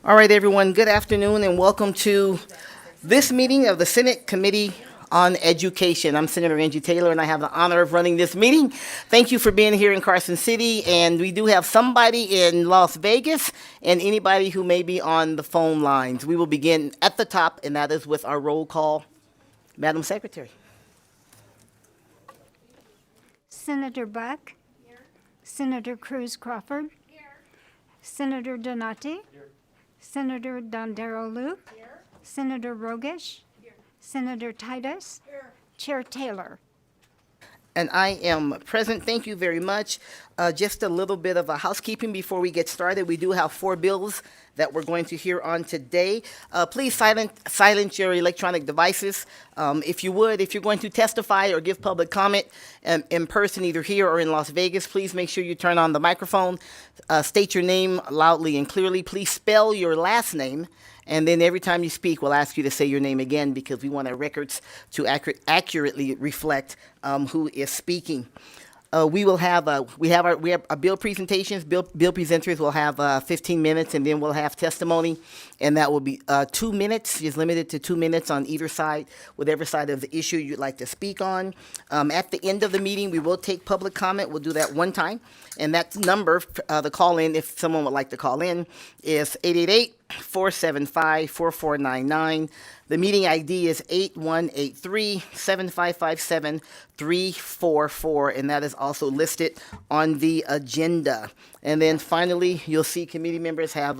All right, everyone, good afternoon and welcome to this meeting of the Senate Committee on Education. I'm Senator Angie Taylor and I have the honor of running this meeting. Thank you for being here in Carson City, and we do have somebody in Las Vegas and anybody who may be on the phone lines. We will begin at the top, and that is with our roll call. Madam Secretary. Senator Buck. Here. Senator Cruz Crawford. Here. Senator Donati. Here. Senator Dondero Loop. Here. Senator Rogish. Here. Senator Titus. Here. Chair Taylor. And I am present. Thank you very much. Just a little bit of a housekeeping before we get started. We do have 4 bills that we're going to hear on today. Please silence your electronic devices. If you're going to testify or give public comment in person, either here or in Las Vegas, please make sure you turn on the microphone. State your name loudly and clearly. Please spell your last name. And then every time you speak, we'll ask you to say your name again because we want our records to accurately reflect who is speaking. We have our bill presentations. Bill presenters will have 15 minutes, and then we'll have testimony, and that will be 2 minutes. Is limited to 2 minutes on either side, whatever side of the issue you'd like to speak on. At the end of the meeting, we will take public comment. We'll do that one time, and that number, the call in, if someone would like to call in, is 888-475-4499. The meeting ID is 8183-7557-344, and that is also listed on the agenda. And then finally, you'll see committee members have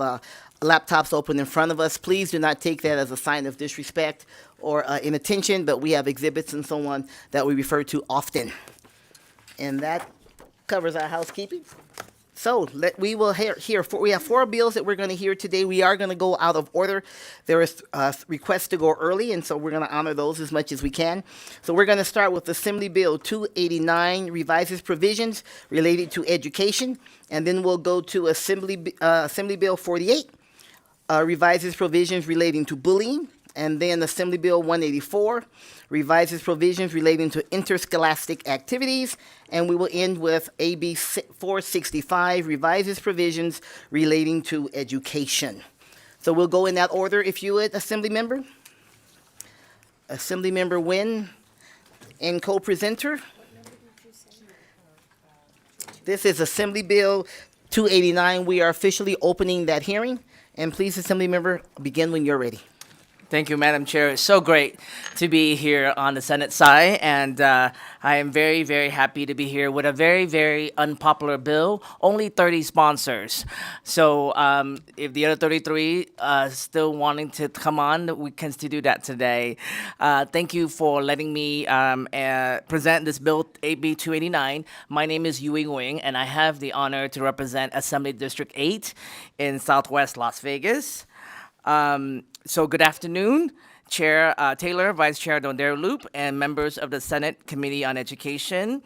laptops open in front of us. Please do not take that as a sign of disrespect or inattention, but we have exhibits and so on that we refer to often. And that covers our housekeeping. So we have 4 bills that we're going to hear today. We are going to go out of order. There is requests to go early, and so we're going to honor those as much as we can. So we're going to start with Assembly Bill 289, revises provisions related to education, and then we'll go to Assembly Bill 48, revises provisions relating to bullying, and then Assembly Bill 184, revises provisions relating to interscholastic activities, and we will end with AB 465, revises provisions relating to education. So we'll go in that order, if you would, Assemblymember. Assemblymember Nguyen and co-presenter. This is Assembly Bill 289. We are officially opening that hearing, and please, Assemblymember, begin when you're ready. Thank you, Madam Chair. It's so great to be here on the Senate side, and I am very, very happy to be here with a very, very unpopular bill, only 30 sponsors. So if the other 33 still wanting to come on, we can still do that today. Thank you for letting me present this bill, AB 289. My name is Yui Nguyen, and I have the honor to represent Assembly District 8 in Southwest Las Vegas. So good afternoon, Chair Taylor, Vice Chair Dondero Loop, and members of the Senate Committee on Education.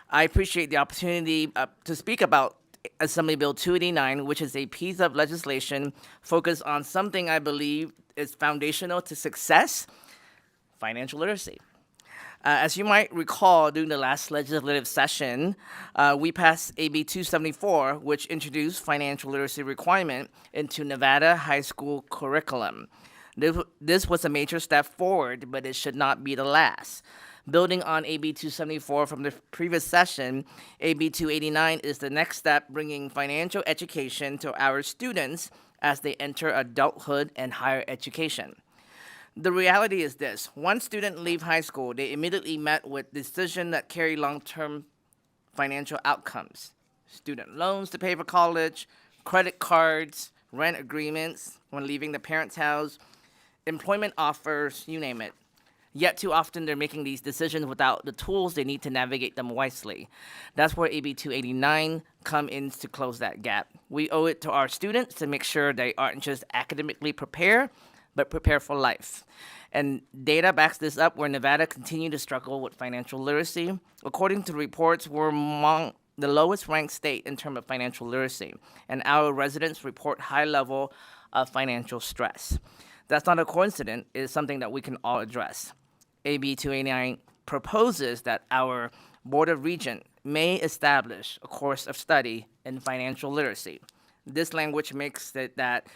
I appreciate the opportunity to speak about Assembly Bill 289, which is a piece of legislation focused on something I believe is foundational to success, financial literacy. As you might recall, during the last legislative session, we passed AB 274, which introduced financial literacy requirement into Nevada high school curriculum. This was a major step forward, but it should not be the last. Building on AB 274 from the previous session, AB 289 is the next step bringing financial education to our students as they enter adulthood and higher education. The reality is this: once students leave high school, they immediately met with decisions that carry long-term financial outcomes. Student loans to pay for college, credit cards, rent agreements when leaving the parents' house, employment offers, you name it. Yet too often they're making these decisions without the tools they need to navigate them wisely. That's where AB 289 comes in to close that gap. We owe it to our students to make sure they aren't just academically prepared, but prepare for life. And data backs this up, where Nevada continued to struggle with financial literacy. According to reports, we're among the lowest ranked state in terms of financial literacy, and our residents report high level of financial stress. That's not a coincidence. It's something that we can all address. AB 289 proposes that our Board of Regents may establish a course of study in financial literacy. This language makes it that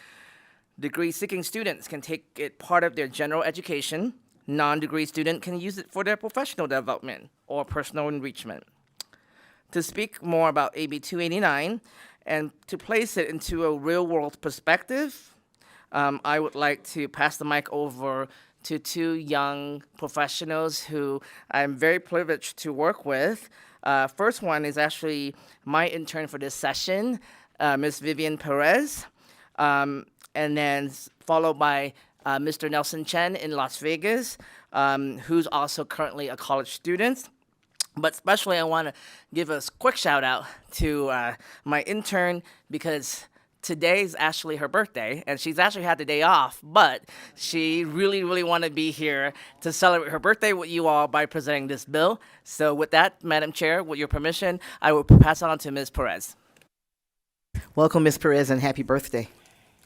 Degree-seeking students can take it part of their general education. Non-degree student can use it for their professional development or personal enrichment. To speak more about AB 289 and to place it into a real-world perspective, I would like to pass the mic over to two young professionals who I'm very privileged to work with. First one is actually my intern for this session, Ms. Vivian Perez, and then followed by Mr. Nelson Chen in Las Vegas, who's also currently a college student. But especially I want to give a quick shout out to my intern because today's actually her birthday, and she's actually had the day off, but she really, really wanted to be here to celebrate her birthday with you all by presenting this bill. So with that, Madam Chair, with your permission, I will pass it on to Ms. Perez. Welcome, Ms. Perez, and happy birthday.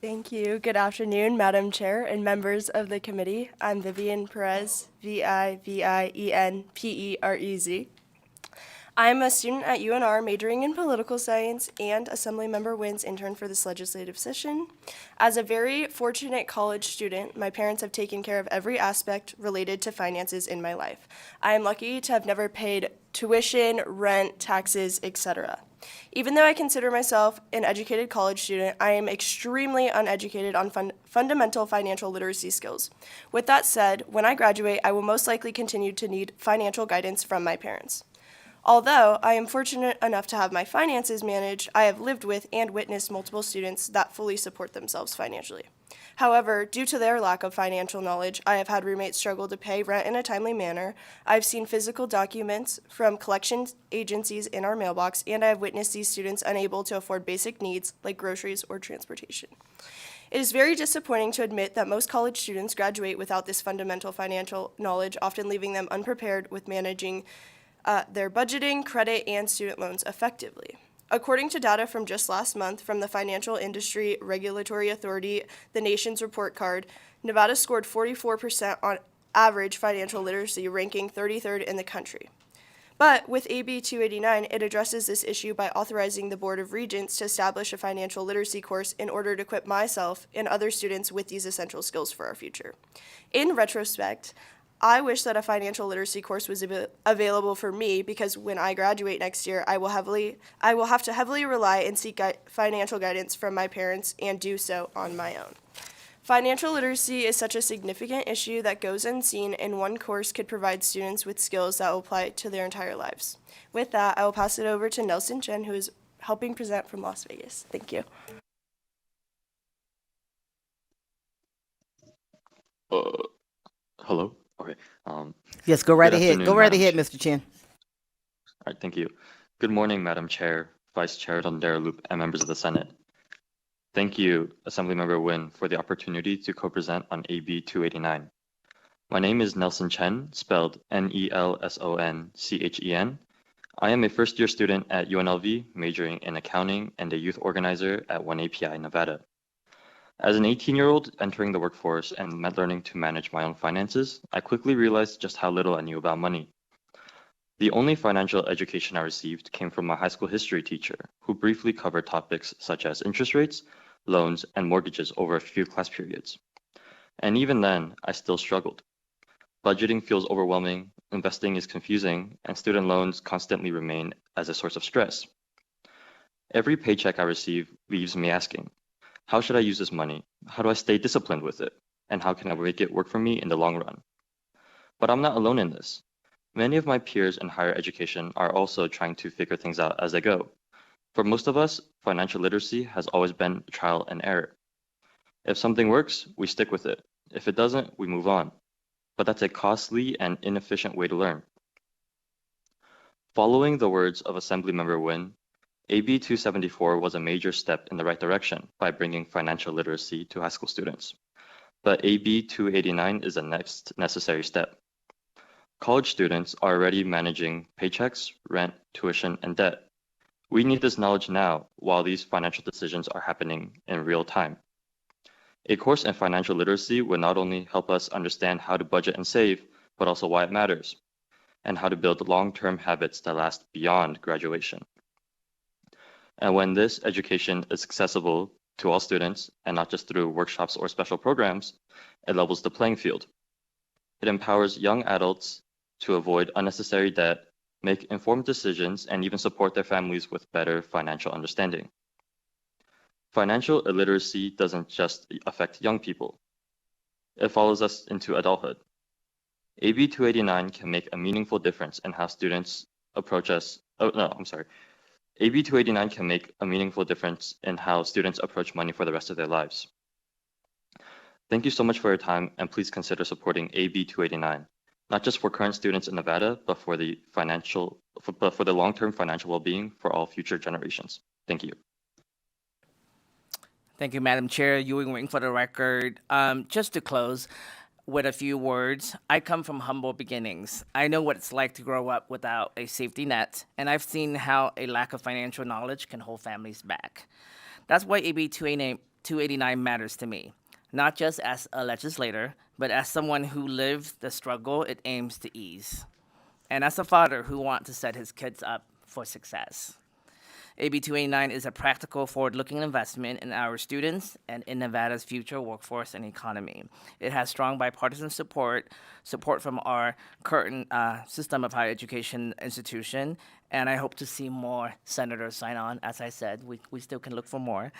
Thank you. Good afternoon, Madam Chair and members of the committee. I'm Vivian Perez, Vivienperez. I'm a student at UNR majoring in political science and Assemblymember Wynn's intern for this legislative session. As a very fortunate college student, my parents have taken care of every aspect related to finances in my life. I am lucky to have never paid tuition, rent, taxes, etc. Even though I consider myself an educated college student, I am extremely uneducated on fundamental financial literacy skills. With that said, when I graduate, I will most likely continue to need financial guidance from my parents. Although I am fortunate enough to have my finances managed, I have lived with and witnessed multiple students that fully support themselves financially. However, due to their lack of financial knowledge, I have had roommates struggle to pay rent in a timely manner. I've seen physical documents from collection agencies in our mailbox, and I have witnessed these students unable to afford basic needs like groceries or transportation. It is very disappointing to admit that most college students graduate without this fundamental financial knowledge, often leaving them unprepared with managing their budgeting, credit, and student loans effectively. According to data from just last month from the Financial Industry Regulatory Authority, the nation's report card, Nevada scored 44% on average financial literacy, ranking 33rd in the country. But with AB 289, it addresses this issue by authorizing the Board of Regents to establish a financial literacy course in order to equip myself and other students with these essential skills for our future. In retrospect, I wish that a financial literacy course was available for me because when I graduate next year, I will have to heavily rely and seek financial guidance from my parents and do so on my own. Financial literacy is such a significant issue that goes unseen, and one course could provide students with skills that will apply to their entire lives. With that, I will pass it over to Nelson Chen, who is helping present from Las Vegas. Thank you. Hello? Okay. Yes, go right Good ahead. afternoon, Go right Madam ahead, Chair. Mr. Chen. All right, thank you. Good morning, Madam Chair, Vice Chair Loop, and members of the Senate. Thank you, Assemblymember Wynn, for the opportunity to co-present on AB 289. My name is Nelson Chen, spelled Nelsonchen. I am a first-year student at UNLV, majoring in accounting and a youth organizer at 1API, Nevada. As an 18-year-old entering the workforce and learning to manage my own finances, I quickly realized just how little I knew about money. The only financial education I received came from my high school history teacher, who briefly covered topics such as interest rates, loans, and mortgages over a few class periods. And even then, I still struggled. Budgeting feels overwhelming, investing is confusing, and student loans constantly remain as a source of stress. Every paycheck I receive leaves me asking, how should I use this money? How do I stay disciplined with it? And how can I make it work for me in the long run? But I'm not alone in this. Many of my peers in higher education are also trying to figure things out as they go. For most of us, financial literacy has always been trial and error. If something works, we stick with it. If it doesn't, we move on. But that's a costly and inefficient way to learn. Following the words of Assemblymember Wynn, AB 274 was a major step in the right direction by bringing financial literacy to high school students. But AB 289 is the next necessary step. College students are already managing paychecks, rent, tuition, and debt. We need this knowledge now while these financial decisions are happening in real time. A course in financial literacy would not only help us understand how to budget and save, but also why it matters, and how to build long-term habits that last beyond graduation. And when this education is accessible to all students, and not just through workshops or special programs, it levels the playing field. It empowers young adults to avoid unnecessary debt, make informed decisions, and even support their families with better financial understanding. Financial illiteracy doesn't just affect young people. It follows us into adulthood. AB 289 can make a meaningful difference in how students approach us. Oh, no, I'm sorry. AB 289 can make a meaningful difference in how students approach money for the rest of their lives. Thank you so much for your time, and please consider supporting AB 289, not just for current students in Nevada, but for the long-term financial well-being for all future generations. Thank you. Thank you, Madam Chair. Ewing Wing for the record. Just to close with a few words, I come from humble beginnings. I know what it's like to grow up without a safety net, and I've seen how a lack of financial knowledge can hold families back. That's why AB 289 matters to me, not just as a legislator, but as someone who lived the struggle it aims to ease, and as a father who wants to set his kids up for success. AB 289 is a practical, forward-looking investment in our students and in Nevada's future workforce and economy. It has strong bipartisan support from our current system of higher education institution, and I hope to see more senators sign on. As I said, we still can look for more.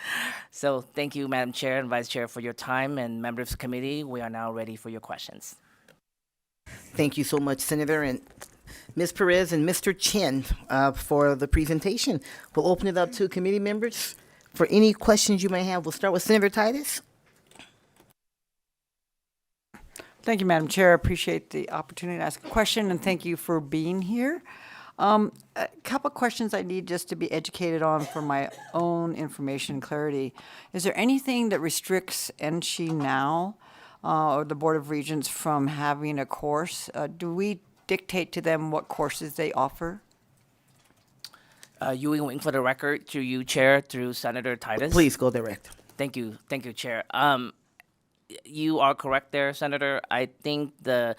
So thank you, Madam Chair and Vice Chair, for your time, and members of the committee. We are now ready for your questions. Thank you so much, Senator, and Ms. Perez and Mr. Chen for the presentation. We'll open it up to committee members for any questions you may have. We'll start with Senator Titus. Thank you, Madam Chair. I appreciate the opportunity to ask a question, and thank you for being here. A couple questions I need just to be educated on for my own information and clarity. Is there anything that restricts NSHE now, or the Board of Regents, from having a course? Do we dictate to them what courses they offer? Ewing Wing for the record, through you, Chair, through Senator Titus. Please go direct. Thank you, Chair. You are correct there, Senator. I think the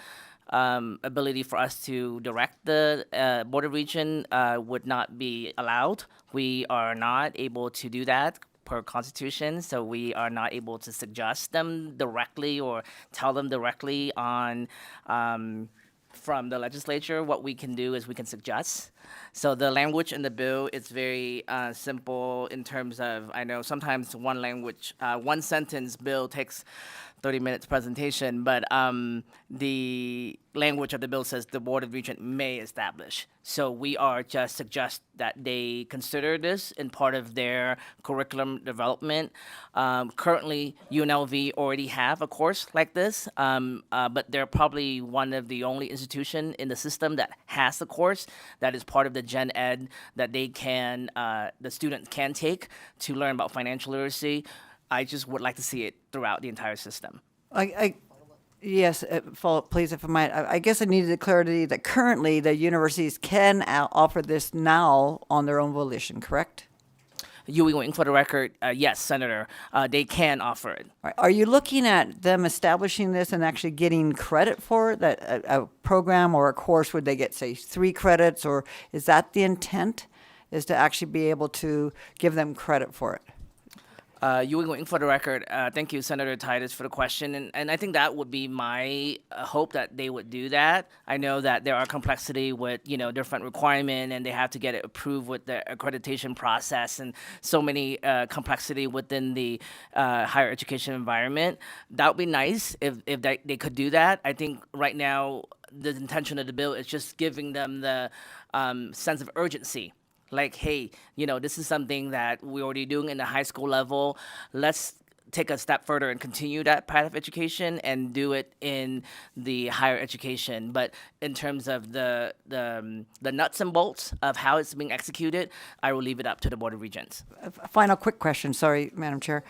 ability for us to direct the Board of Regents would not be allowed. We are not able to do that per Constitution, so we are not able to suggest them directly or tell them directly on from the legislature. What we can do is we can suggest. So the language in the bill is very simple in terms of, I know sometimes one sentence bill takes 30 minutes presentation, but the language of the bill says the Board of Regents may establish. So we are just suggest that they consider this in part of their curriculum development. Currently, UNLV already have a course like this, but they're probably one of the only institution in the system that has a course that is part of the Gen Ed that they can, the students can take to learn about financial literacy. I just would like to see it throughout the entire system. Yes, follow up, please, if I might. I guess I needed the clarity that currently the universities can offer this now on their own volition, correct? Ewing Wing for the record, yes, Senator, they can offer it. Are you looking at them establishing this and actually getting credit for it? That a program or a course, would they get, say, 3 credits, or is that the intent, is to actually be able to give them credit for it? Ewing Wing for the record, thank you, Senator Titus, for the question. And I think that would be my hope, that they would do that. I know that there are complexity with, different requirement, and they have to get it approved with the accreditation process, and so many complexity within the higher education environment. That would be nice if they could do that. I think right now the intention of the bill is just giving them the sense of urgency. Like, hey, this is something that we're already doing in the high school level. Let's take a step further and continue that path of education and do it in the higher education. But in terms of the nuts and bolts of how it's being executed, I will leave it up to the Board of Regents. Final quick question, sorry, Madam Chair.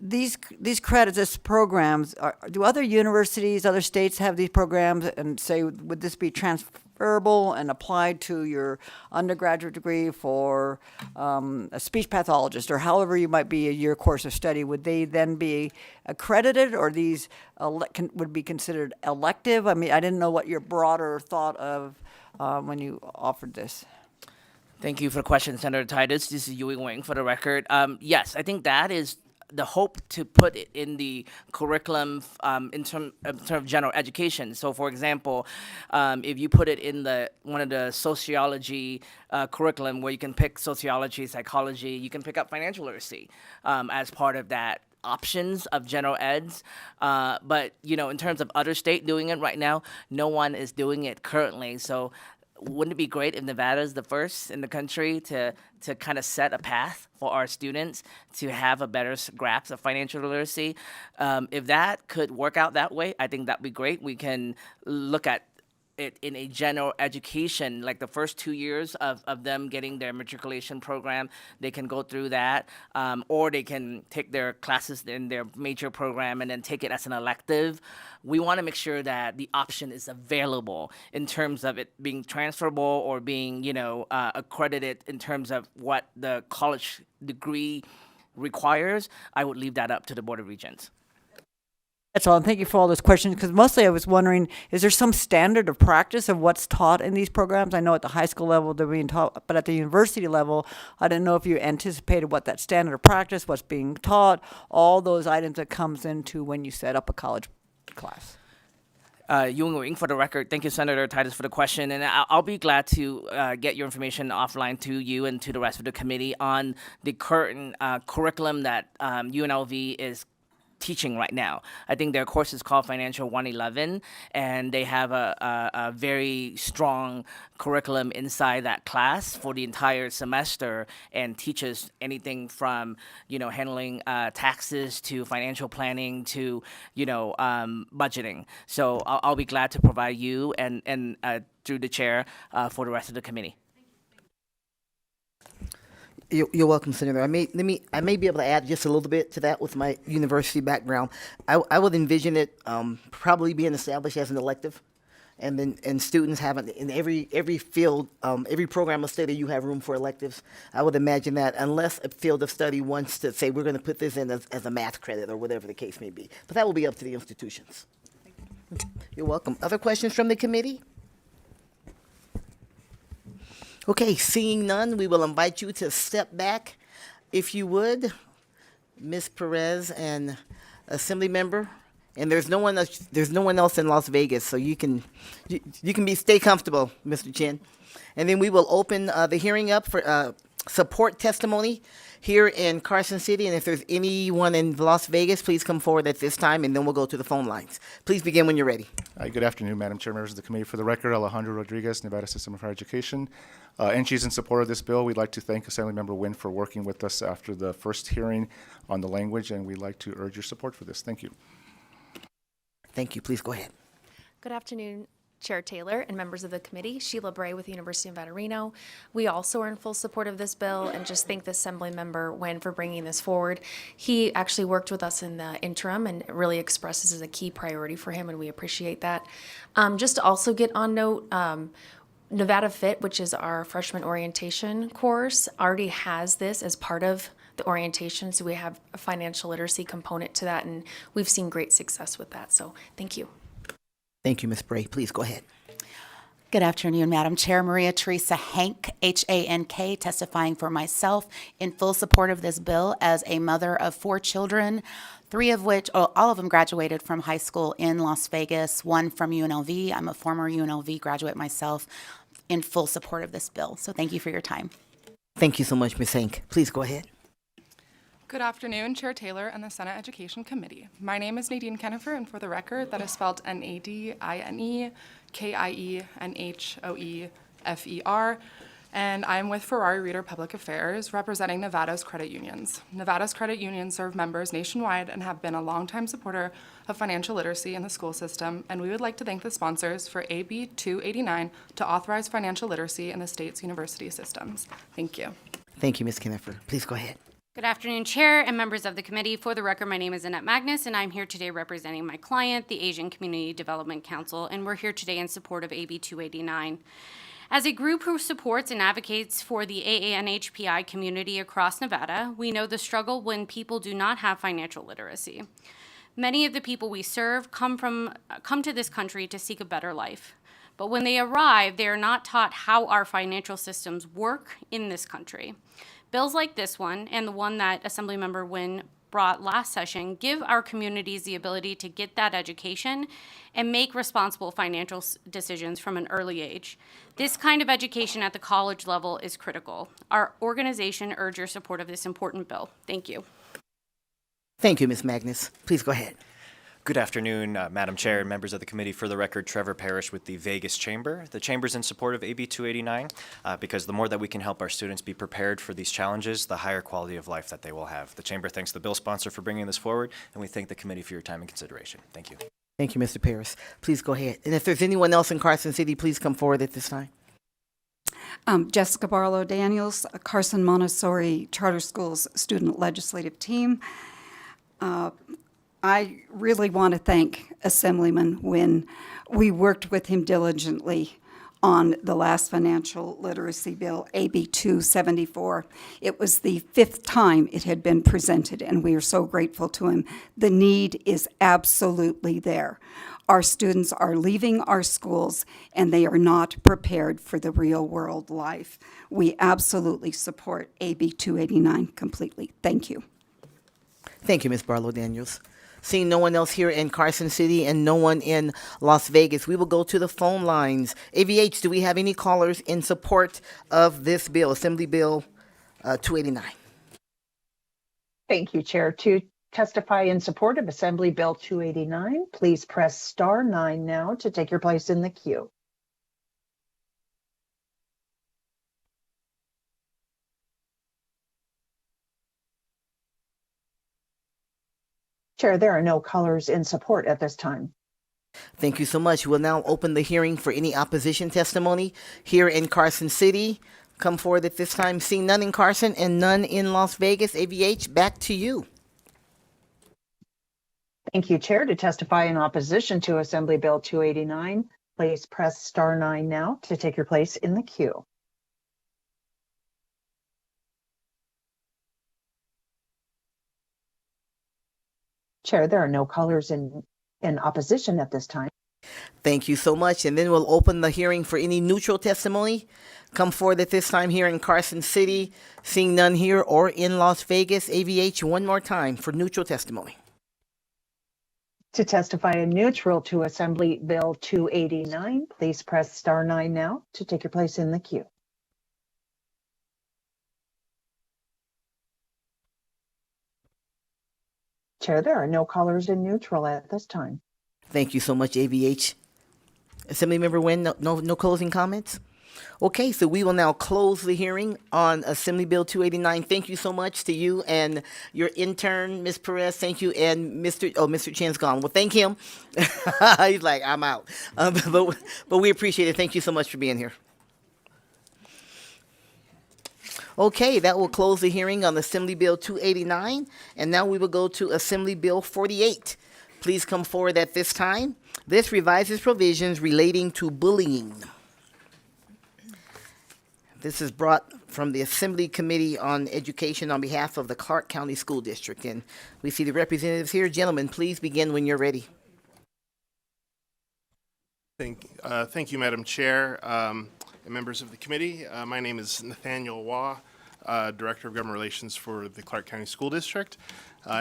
These credits, these programs, do other universities, other states have these programs, and say, would this be transferable and applied to your undergraduate degree for a speech pathologist, or however you might be a year course of study? Would they then be accredited, or these would be considered elective? I mean, I didn't know what your broader thought of when you offered this. Thank you for the question, Senator Titus. This is Yui Wing for the record. Yes, I think that is the hope to put it in the curriculum in terms of general education. So, for example, if you put it in one of the sociology curriculum where you can pick sociology, psychology, you can pick up financial literacy as part of that options of general eds. But, in terms of other state doing it right now, no one is doing it currently. So wouldn't it be great if Nevada is the first in the country to kind of set a path for our students to have a better grasp of financial literacy? If that could work out that way, I think that'd be great. We can look at it in a general education, like the first 2 years of them getting their matriculation program, they can go through that, or they can take their classes in their major program and then take it as an elective. We want to make sure that the option is available in terms of it being transferable or being, accredited in terms of what the college degree requires. I would leave that up to the Board of Regents. That's all. And thank you for all those questions, because mostly I was wondering, is there some standard of practice of what's taught in these programs? I know at the high school level they're being taught, but at the university level, I didn't know if you anticipated what that standard of practice, what's being taught, all those items that comes into when you set up a college class. Yung Wing, for the record, thank you, Senator Titus, for the question, and I'll be glad to get your information offline to you and to the rest of the committee on the current curriculum that UNLV is teaching right now. I think their course is called Financial 111, and they have a very strong curriculum inside that class for the entire semester and teaches anything from, handling taxes to financial planning to, budgeting. So I'll be glad to provide you and through the chair for the rest of the committee. You're welcome, Senator. I may be able to add just a little bit to that with my university background. I would envision it probably being established as an elective, and students having in every field, every program of study, you have room for electives. I would imagine that unless a field of study wants to say we're going to put this in as a math credit or whatever the case may be, but that will be up to the institutions. You're welcome. Other questions from the committee? Okay, seeing none, we will invite you to step back, if you would, Ms. Perez and Assembly Member. And there's no one else in Las Vegas, so you can stay comfortable, Mr. Chin. And then we will open the hearing up for support testimony here in Carson City. And if there's anyone in Las Vegas, please come forward at this time, and then we'll go to the phone lines. Please begin when you're ready. Good afternoon, Madam Chair, members of the committee. For the record, Alejandro Rodriguez, Nevada System of Higher Education. NCHE is in support of this bill. We'd like to thank Assemblymember Wynn for working with us after the first hearing on the language, and we'd like to urge your support for this. Thank you. Thank you. Please go ahead. Good afternoon, Chair Taylor and members of the committee. Sheila Bray with the University of Nevada, Reno. We also are in full support of this bill and just thank the Assemblymember Wynn for bringing this forward. He actually worked with us in the interim and really expressed this as a key priority for him, and we appreciate that. Just to also get on note, Nevada Fit, which is our freshman orientation course, already has this as part of the orientation, so we have a financial literacy component to that, and we've seen great success with that, so thank you. Thank you, Ms. Bray. Please go ahead. Good afternoon, Madam Chair. Maria Teresa Hank, H-A-N-K, testifying for myself in full support of this bill as a mother of 4 children, 3 of which, all of them graduated from high school in Las Vegas, 1 from UNLV. I'm a former UNLV graduate myself, in full support of this bill. So thank you for your time. Thank you so much, Ms. Hank. Please go ahead. Good afternoon, Chair Taylor and the Senate Education Committee. My name is Nadine Kenifer, and for the record, that is spelled N-A-D-I-N-E-K-I-E-N-H-O-E-F-E-R, and I'm with Ferrari Reader Public Affairs, representing Nevada's credit unions. Nevada's credit unions serve members nationwide and have been a longtime supporter of financial literacy in the school system, and we would like to thank the sponsors for AB 289 to authorize financial literacy in the state's university systems. Thank you. Thank you, Ms. Kenifer. Please go ahead. Good afternoon, Chair and members of the committee. For the record, my name is Annette Magnus, and I'm here today representing my client, the Asian Community Development Council, and we're here today in support of AB 289. As a group who supports and advocates for the AANHPI community across Nevada, we know the struggle when people do not have financial literacy. Many of the people we serve come to this country to seek a better life. But when they arrive, they are not taught how our financial systems work in this country. Bills like this one, and the one that Assemblymember Nguyen brought last session, give our communities the ability to get that education and make responsible financial decisions from an early age. This kind of education at the college level is critical. Our organization urges your support of this important bill. Thank you. Thank you, Ms. Magnus. Please go ahead. Good afternoon, Madam Chair and members of the committee. For the record, Trevor Parrish with the Vegas Chamber. The Chamber's in support of AB 289 because the more that we can help our students be prepared for these challenges, the higher quality of life that they will have. The Chamber thanks the bill sponsor for bringing this forward, and we thank the committee for your time and consideration. Thank you. Thank you, Mr. Paris. Please go ahead. And if there's anyone else in Carson City, please come forward at this time. Jessica Barlow Daniels, Carson Montessori Charter Schools Student Legislative Team. I really want to thank Assemblyman Nguyen. We worked with him diligently on the last financial literacy bill, AB 274. It was the 5th time it had been presented, and we are so grateful to him. The need is absolutely there. Our students are leaving our schools, and they are not prepared for the real world life. We absolutely support AB 289 completely. Thank you. Thank you, Ms. Barlow Daniels. Seeing no one else here in Carson City and no one in Las Vegas, we will go to the phone lines. AVH, do we have any callers in support of this bill, Assembly Bill 289? Thank you, Chair. To testify in support of Assembly Bill 289, please press star 9 now to take your place in the queue. Chair, there are no callers in support at this time. Thank you so much. We'll now open the hearing for any opposition testimony here in Carson City. Come forward at this time. Seeing none in Carson and none in Las Vegas. AVH, back to you. Thank you, Chair. To testify in opposition to Assembly Bill 289, please press star 9 now to take your place in the queue. Chair, there are no callers in opposition at this time. Thank you so much. And then we'll open the hearing for any neutral testimony. Come forward at this time here in Carson City. Seeing none here or in Las Vegas. AVH, one more time for neutral testimony. To testify in neutral to Assembly Bill 289, please press star 9 now to take your place in the queue. Chair, there are no callers in neutral at this time. Thank you so much, AVH. Assemblymember Nguyen, no closing comments? Okay, so we will now close the hearing on Assembly Bill 289. Thank you so much to you and your intern, Ms. Perez. Thank you, and Mr. Chen's gone. Well, thank him. He's like, I'm out. But we appreciate it. Thank you so much for being here. Okay, that will close the hearing on Assembly Bill 289, and now we will go to Assembly Bill 48. Please come forward at this time. This revises provisions relating to bullying. This is brought from the Assembly Committee on Education on behalf of the Clark County School District, and we see the representatives here. Gentlemen, please begin when you're ready. Thank you, Madam Chair. And members of the committee, my name is Nathaniel Waugh, Director of Government Relations for the Clark County School District,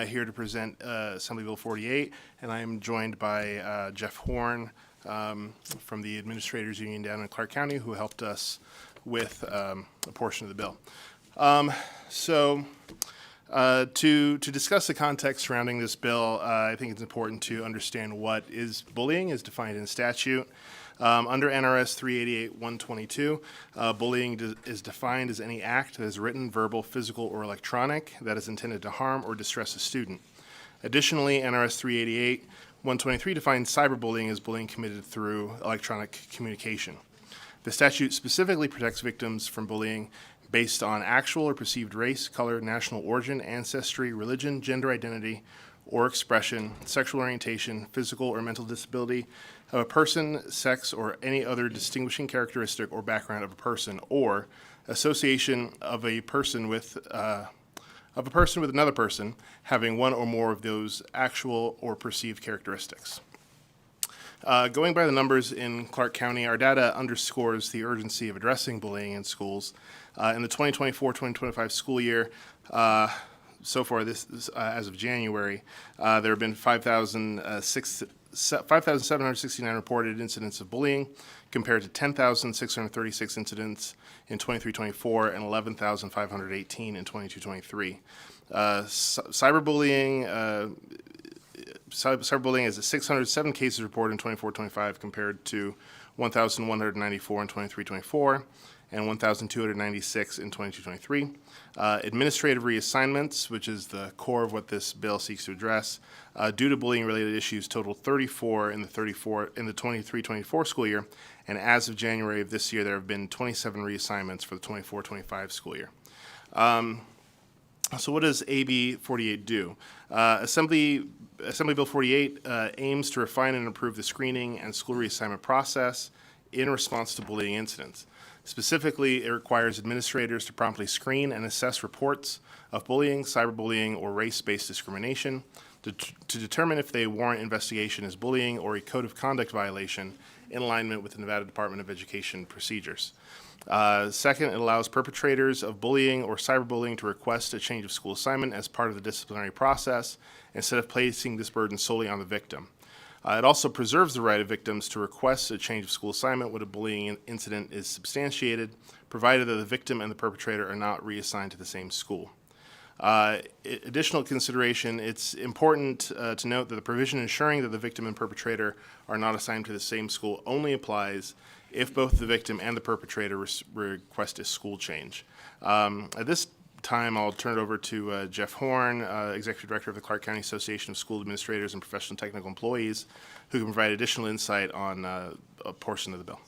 here to present Assembly Bill 48, and I am joined by Jeff Horn from the Administrators Union down in Clark County, who helped us with a portion of the bill. To discuss the context surrounding this bill, I think it's important to understand what is bullying as defined in statute. Under NRS 388-122, bullying is defined as any act that is written, verbal, physical, or electronic that is intended to harm or distress a student. Additionally, NRS 388-123 defines cyberbullying as bullying committed through electronic communication. The statute specifically protects victims from bullying based on actual or perceived race, color, national origin, ancestry, religion, gender identity, or expression, sexual orientation, physical or mental disability of a person, sex, or any other distinguishing characteristic or background of a person, or association of a person with another person having one or more of those actual or perceived characteristics. Going by the numbers in Clark County, our data underscores the urgency of addressing bullying in schools. In the 2024-2025 school year, so far, as of January, there have been 5,769 reported incidents of bullying, compared to 10,636 incidents in 23-24 and 11,518 in 22-23. Cyberbullying is 607 cases reported in 24-25 compared to 1,194 in 23-24 and 1,296 in 22-23. Administrative reassignments, which is the core of what this bill seeks to address, due to bullying-related issues, totaled 34 in the 23-24 school year, and as of January of this year, there have been 27 reassignments for the 24-25 school year. So what does AB 48 do? Assembly Bill 48 aims to refine and improve the screening and school reassignment process in response to bullying incidents. Specifically, it requires administrators to promptly screen and assess reports of bullying, cyberbullying, or race-based discrimination to determine if they warrant investigation as bullying or a code of conduct violation in alignment with the Nevada Department of Education procedures. Second, it allows perpetrators of bullying or cyberbullying to request a change of school assignment as part of the disciplinary process instead of placing this burden solely on the victim. It also preserves the right of victims to request a change of school assignment when a bullying incident is substantiated, provided that the victim and the perpetrator are not reassigned to the same school. Additional consideration, it's important to note that the provision ensuring that the victim and perpetrator are not assigned to the same school only applies if both the victim and the perpetrator request a school change. At this time, I'll turn it over to Jeff Horn, Executive Director of the Clark County Association of School Administrators and Professional Technical Employees, who can provide additional insight on a portion of the bill.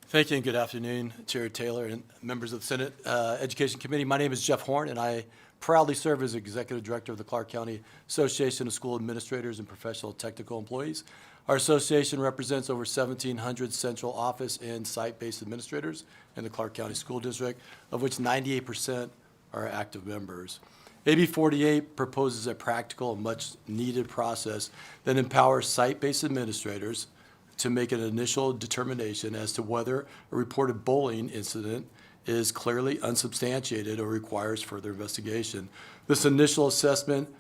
Thank you and good afternoon, Chair Taylor and members of the Senate Education Committee. My name is Jeff Horn, and I proudly serve as Executive Director of the Clark County Association of School Administrators and Professional Technical Employees. Our association represents over 1,700 central office and site-based administrators in the Clark County School District, of which 98% are active members. AB 48 proposes a practical and much-needed process that empowers site-based administrators to make an initial determination as to whether a reported bullying incident is clearly unsubstantiated or requires further investigation. This initial assessment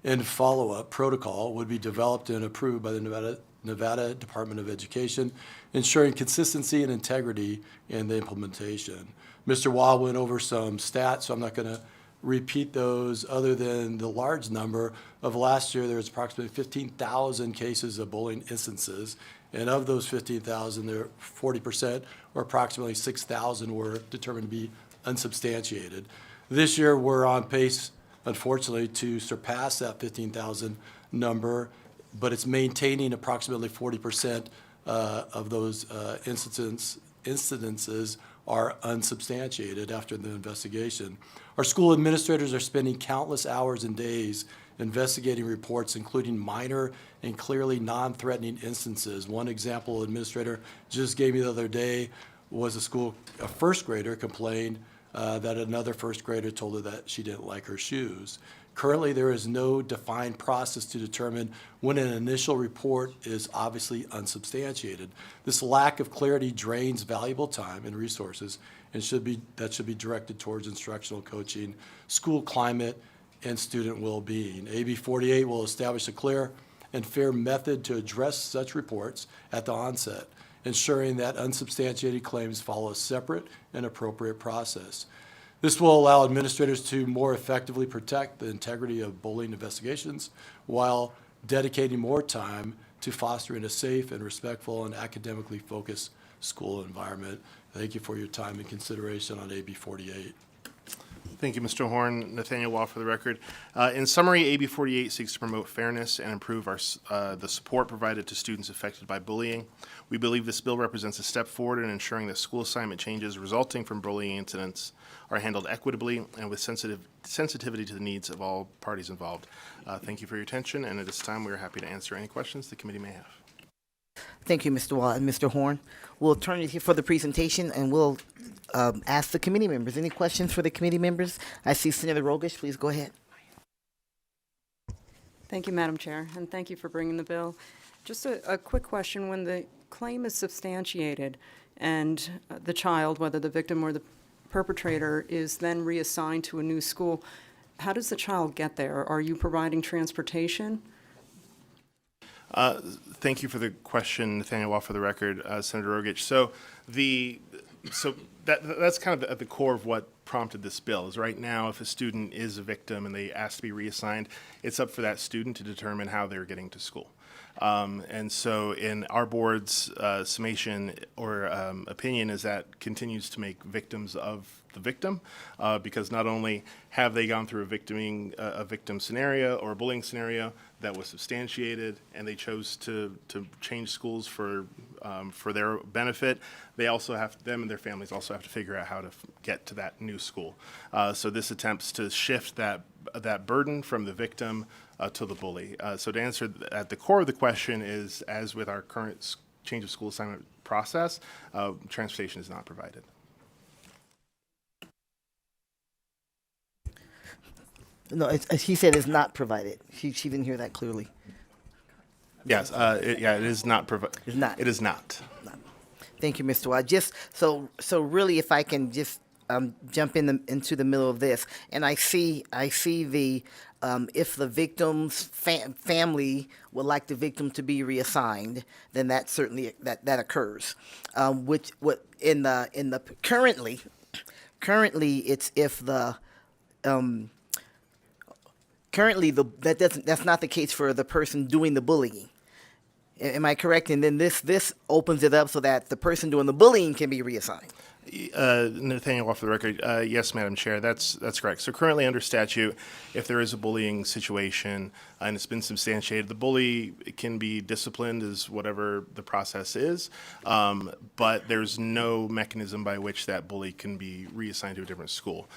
and follow-up protocol would be developed and approved by the Nevada Department of Education, ensuring consistency and integrity in the implementation. Mr. Wah went over some stats, so I'm not going to repeat those other than the large number of last year. There was approximately 15,000 cases of bullying instances, and of those 15,000, 40%, or approximately 6,000, were determined to be unsubstantiated. This year, we're on pace, unfortunately, to surpass that 15,000 number, but it's maintaining approximately 40% of those incidences are unsubstantiated after the investigation. Our school administrators are spending countless hours and days investigating reports, including minor and clearly non-threatening instances. One example administrator just gave me the other day was a first grader complained that another first grader told her that she didn't like her shoes. Currently, there is no defined process to determine when an initial report is obviously unsubstantiated. This lack of clarity drains valuable time and resources and should be directed towards instructional coaching, school climate, and student well-being. AB 48 will establish a clear and fair method to address such reports at the onset, ensuring that unsubstantiated claims follow a separate and appropriate process. This will allow administrators to more effectively protect the integrity of bullying investigations while dedicating more time to fostering a safe and respectful and academically focused school environment. Thank you for your time and consideration on AB 48. Thank you, Mr. Horn. Nathaniel Wall for the record. In summary, AB 48 seeks to promote fairness and improve the support provided to students affected by bullying. We believe this bill represents a step forward in ensuring that school assignment changes resulting from bullying incidents are handled equitably and with sensitivity to the needs of all parties involved. Thank you for your attention, and at this time, we are happy to answer any questions the committee may have. Thank you, Mr. Watt and Mr. Horn. We'll turn it here for the presentation, and we'll ask the committee members. Any questions for the committee members? I see Senator Rogish. Please go ahead. Thank you, Madam Chair, and thank you for bringing the bill. Just a quick question. When the claim is substantiated and the child, whether the victim or the perpetrator, is then reassigned to a new school, how does the child get there? Are you providing transportation? Thank you for the question, Nathaniel Waugh, for the record, Senator Rogich. So that's kind of at the core of what prompted this bill. Is right now, if a student is a victim and they ask to be reassigned, it's up for that student to determine how they're getting to school. And so in our board's summation or opinion is that continues to make victims of the victim, because not only have they gone through a victim scenario or a bullying scenario that was substantiated and they chose to change schools for their benefit, they also them and their families also have to figure out how to get to that new school. So this attempts to shift that burden from the victim to the bully. So to answer at the core of the question is, as with our current change of school assignment process, transportation is not provided. No, he said it's not provided. She didn't hear that clearly. Yes, it is not provided. It's not. It is not. Thank you, Mr. Watt. Just so really, if I can just jump into the middle of this, and I see the if the victim's family would like the victim to be reassigned, then that certainly that occurs. Which what in the currently it's if the currently that's not the case for the person doing the bullying. Am I correct? And then this opens it up so that the person doing the bullying can be reassigned. Nathaniel, off the record, yes, Madam Chair, that's correct. So currently under statute, if there is a bullying situation and it's been substantiated, the bully can be disciplined as whatever the process is, but there's no mechanism by which that bully can be reassigned to a different school.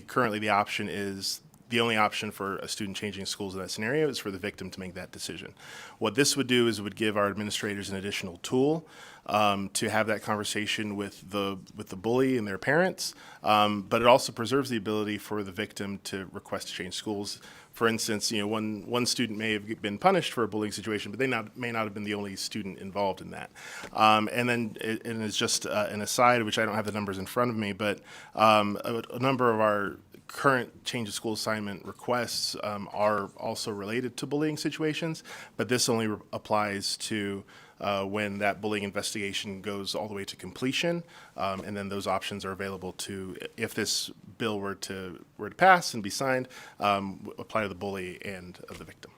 Currently the option is, the only option for a student changing schools in that scenario is for the victim to make that decision. What this would do is it would give our administrators an additional tool to have that conversation with the bully and their parents, but it also preserves the ability for the victim to request to change schools. For instance, one student may have been punished for a bullying situation, but they may not have been the only student involved in that. And then and it's just an aside, which I don't have the numbers in front of me, but a number of our current change of school assignment requests are also related to bullying situations, but this only applies to when that bullying investigation goes all the way to completion, and then those options are available to, if this bill were to pass and be signed, apply to the bully and the victim.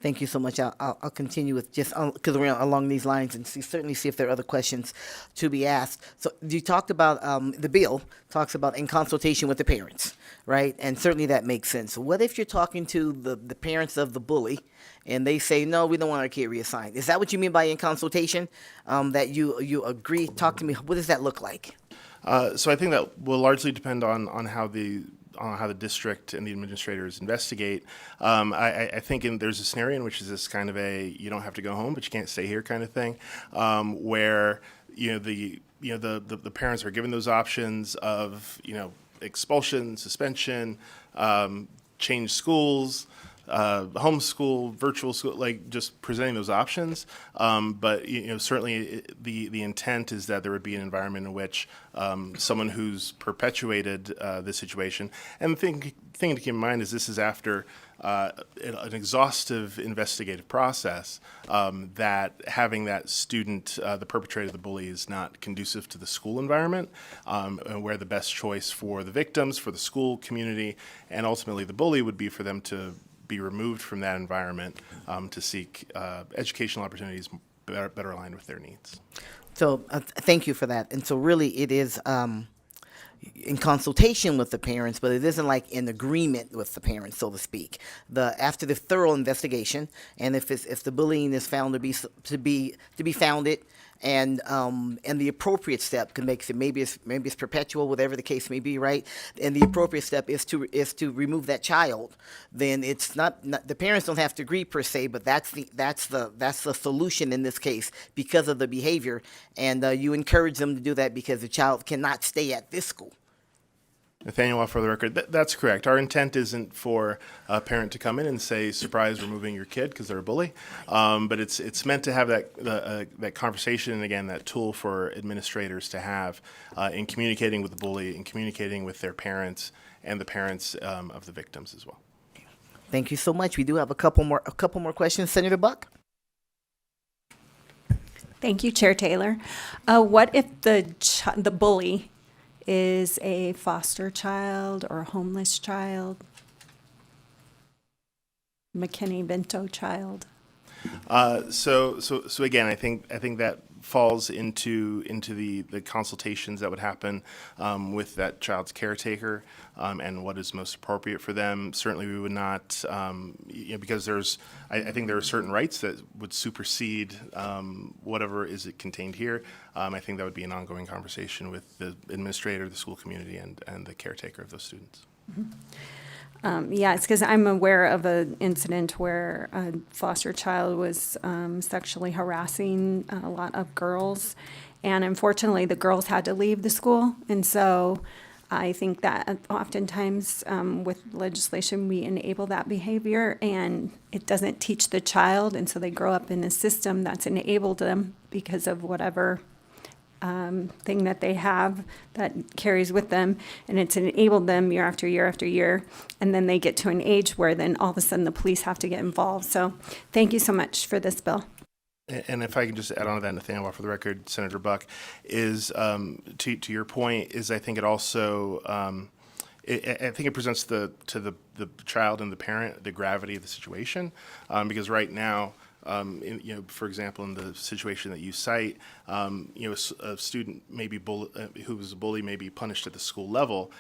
Thank you so much. I'll continue with just because we're along these lines and certainly see if there are other questions to be asked. So you talked about the bill talks about in consultation with the parents, right? And certainly that makes sense. What if you're talking to the parents of the bully and they say, no, we don't want our kid reassigned? Is that what you mean by in consultation? That you agree? Talk to me. What does that look like? So I think that will largely depend on how the district and the administrators investigate. I think there's a scenario in which is this kind of a you don't have to go home, but you can't stay here kind of thing, where the parents are given those options of expulsion, suspension, change schools, homeschool, virtual school, like just presenting those options. But certainly the intent is that there would be an environment in which someone who's perpetuated this situation, and the thing to keep in mind is this is after an exhaustive investigative process, that having that student, the perpetrator of the bully, is not conducive to the school environment, and where the best choice for the victims, for the school community, and ultimately the bully would be for them to be removed from that environment to seek educational opportunities better aligned with their needs. So thank you for that. And so really it is in consultation with the parents, but it isn't like in agreement with the parents, so to speak. After the thorough investigation, and if the bullying is found to be founded, and the appropriate step can make it, maybe it's perpetual, whatever the case may be, right? And the appropriate step is to remove that child. Then it's not the parents don't have to agree per se, but that's the solution in this case because of the behavior, and you encourage them to do that because the child cannot stay at this school. Nathaniel, for the record, that's correct. Our intent isn't for a parent to come in and say, "Surprise, we're moving your kid" because they're a bully. But it's meant to have that conversation, and again, that tool for administrators to have in communicating with the bully, and communicating with their parents and the parents of the victims as well. Thank you so much. We do have a couple more questions. Senator Buck. Thank you, Chair Taylor. What if the bully is a foster child or a homeless child? McKinney-Vento child? So again, I think that falls into the consultations that would happen with that child's caretaker and what is most appropriate for them. Certainly, we would not, because I think there are certain rights that would supersede whatever is contained here. I think that would be an ongoing conversation with the administrator, the school community, and the caretaker of those students. Yeah, it's because I'm aware of an incident where a foster child was sexually harassing a lot of girls, and unfortunately, the girls had to leave the school. And so I think that oftentimes with legislation, we enable that behavior, and it doesn't teach the child, and so they grow up in a system that's enabled them because of whatever thing that they have that carries with them, and it's enabled them year after year after year, and then they get to an age where then all of a sudden the police have to get involved. So thank you so much for this bill. And if I can just add on to that, Nathaniel, for the record, Senator Buck, is to your point, is I think it also I think it presents to the child and the parent the gravity of the situation, because right now, for example, in the situation that you cite, a student may be who was a bully may be punished at the school level,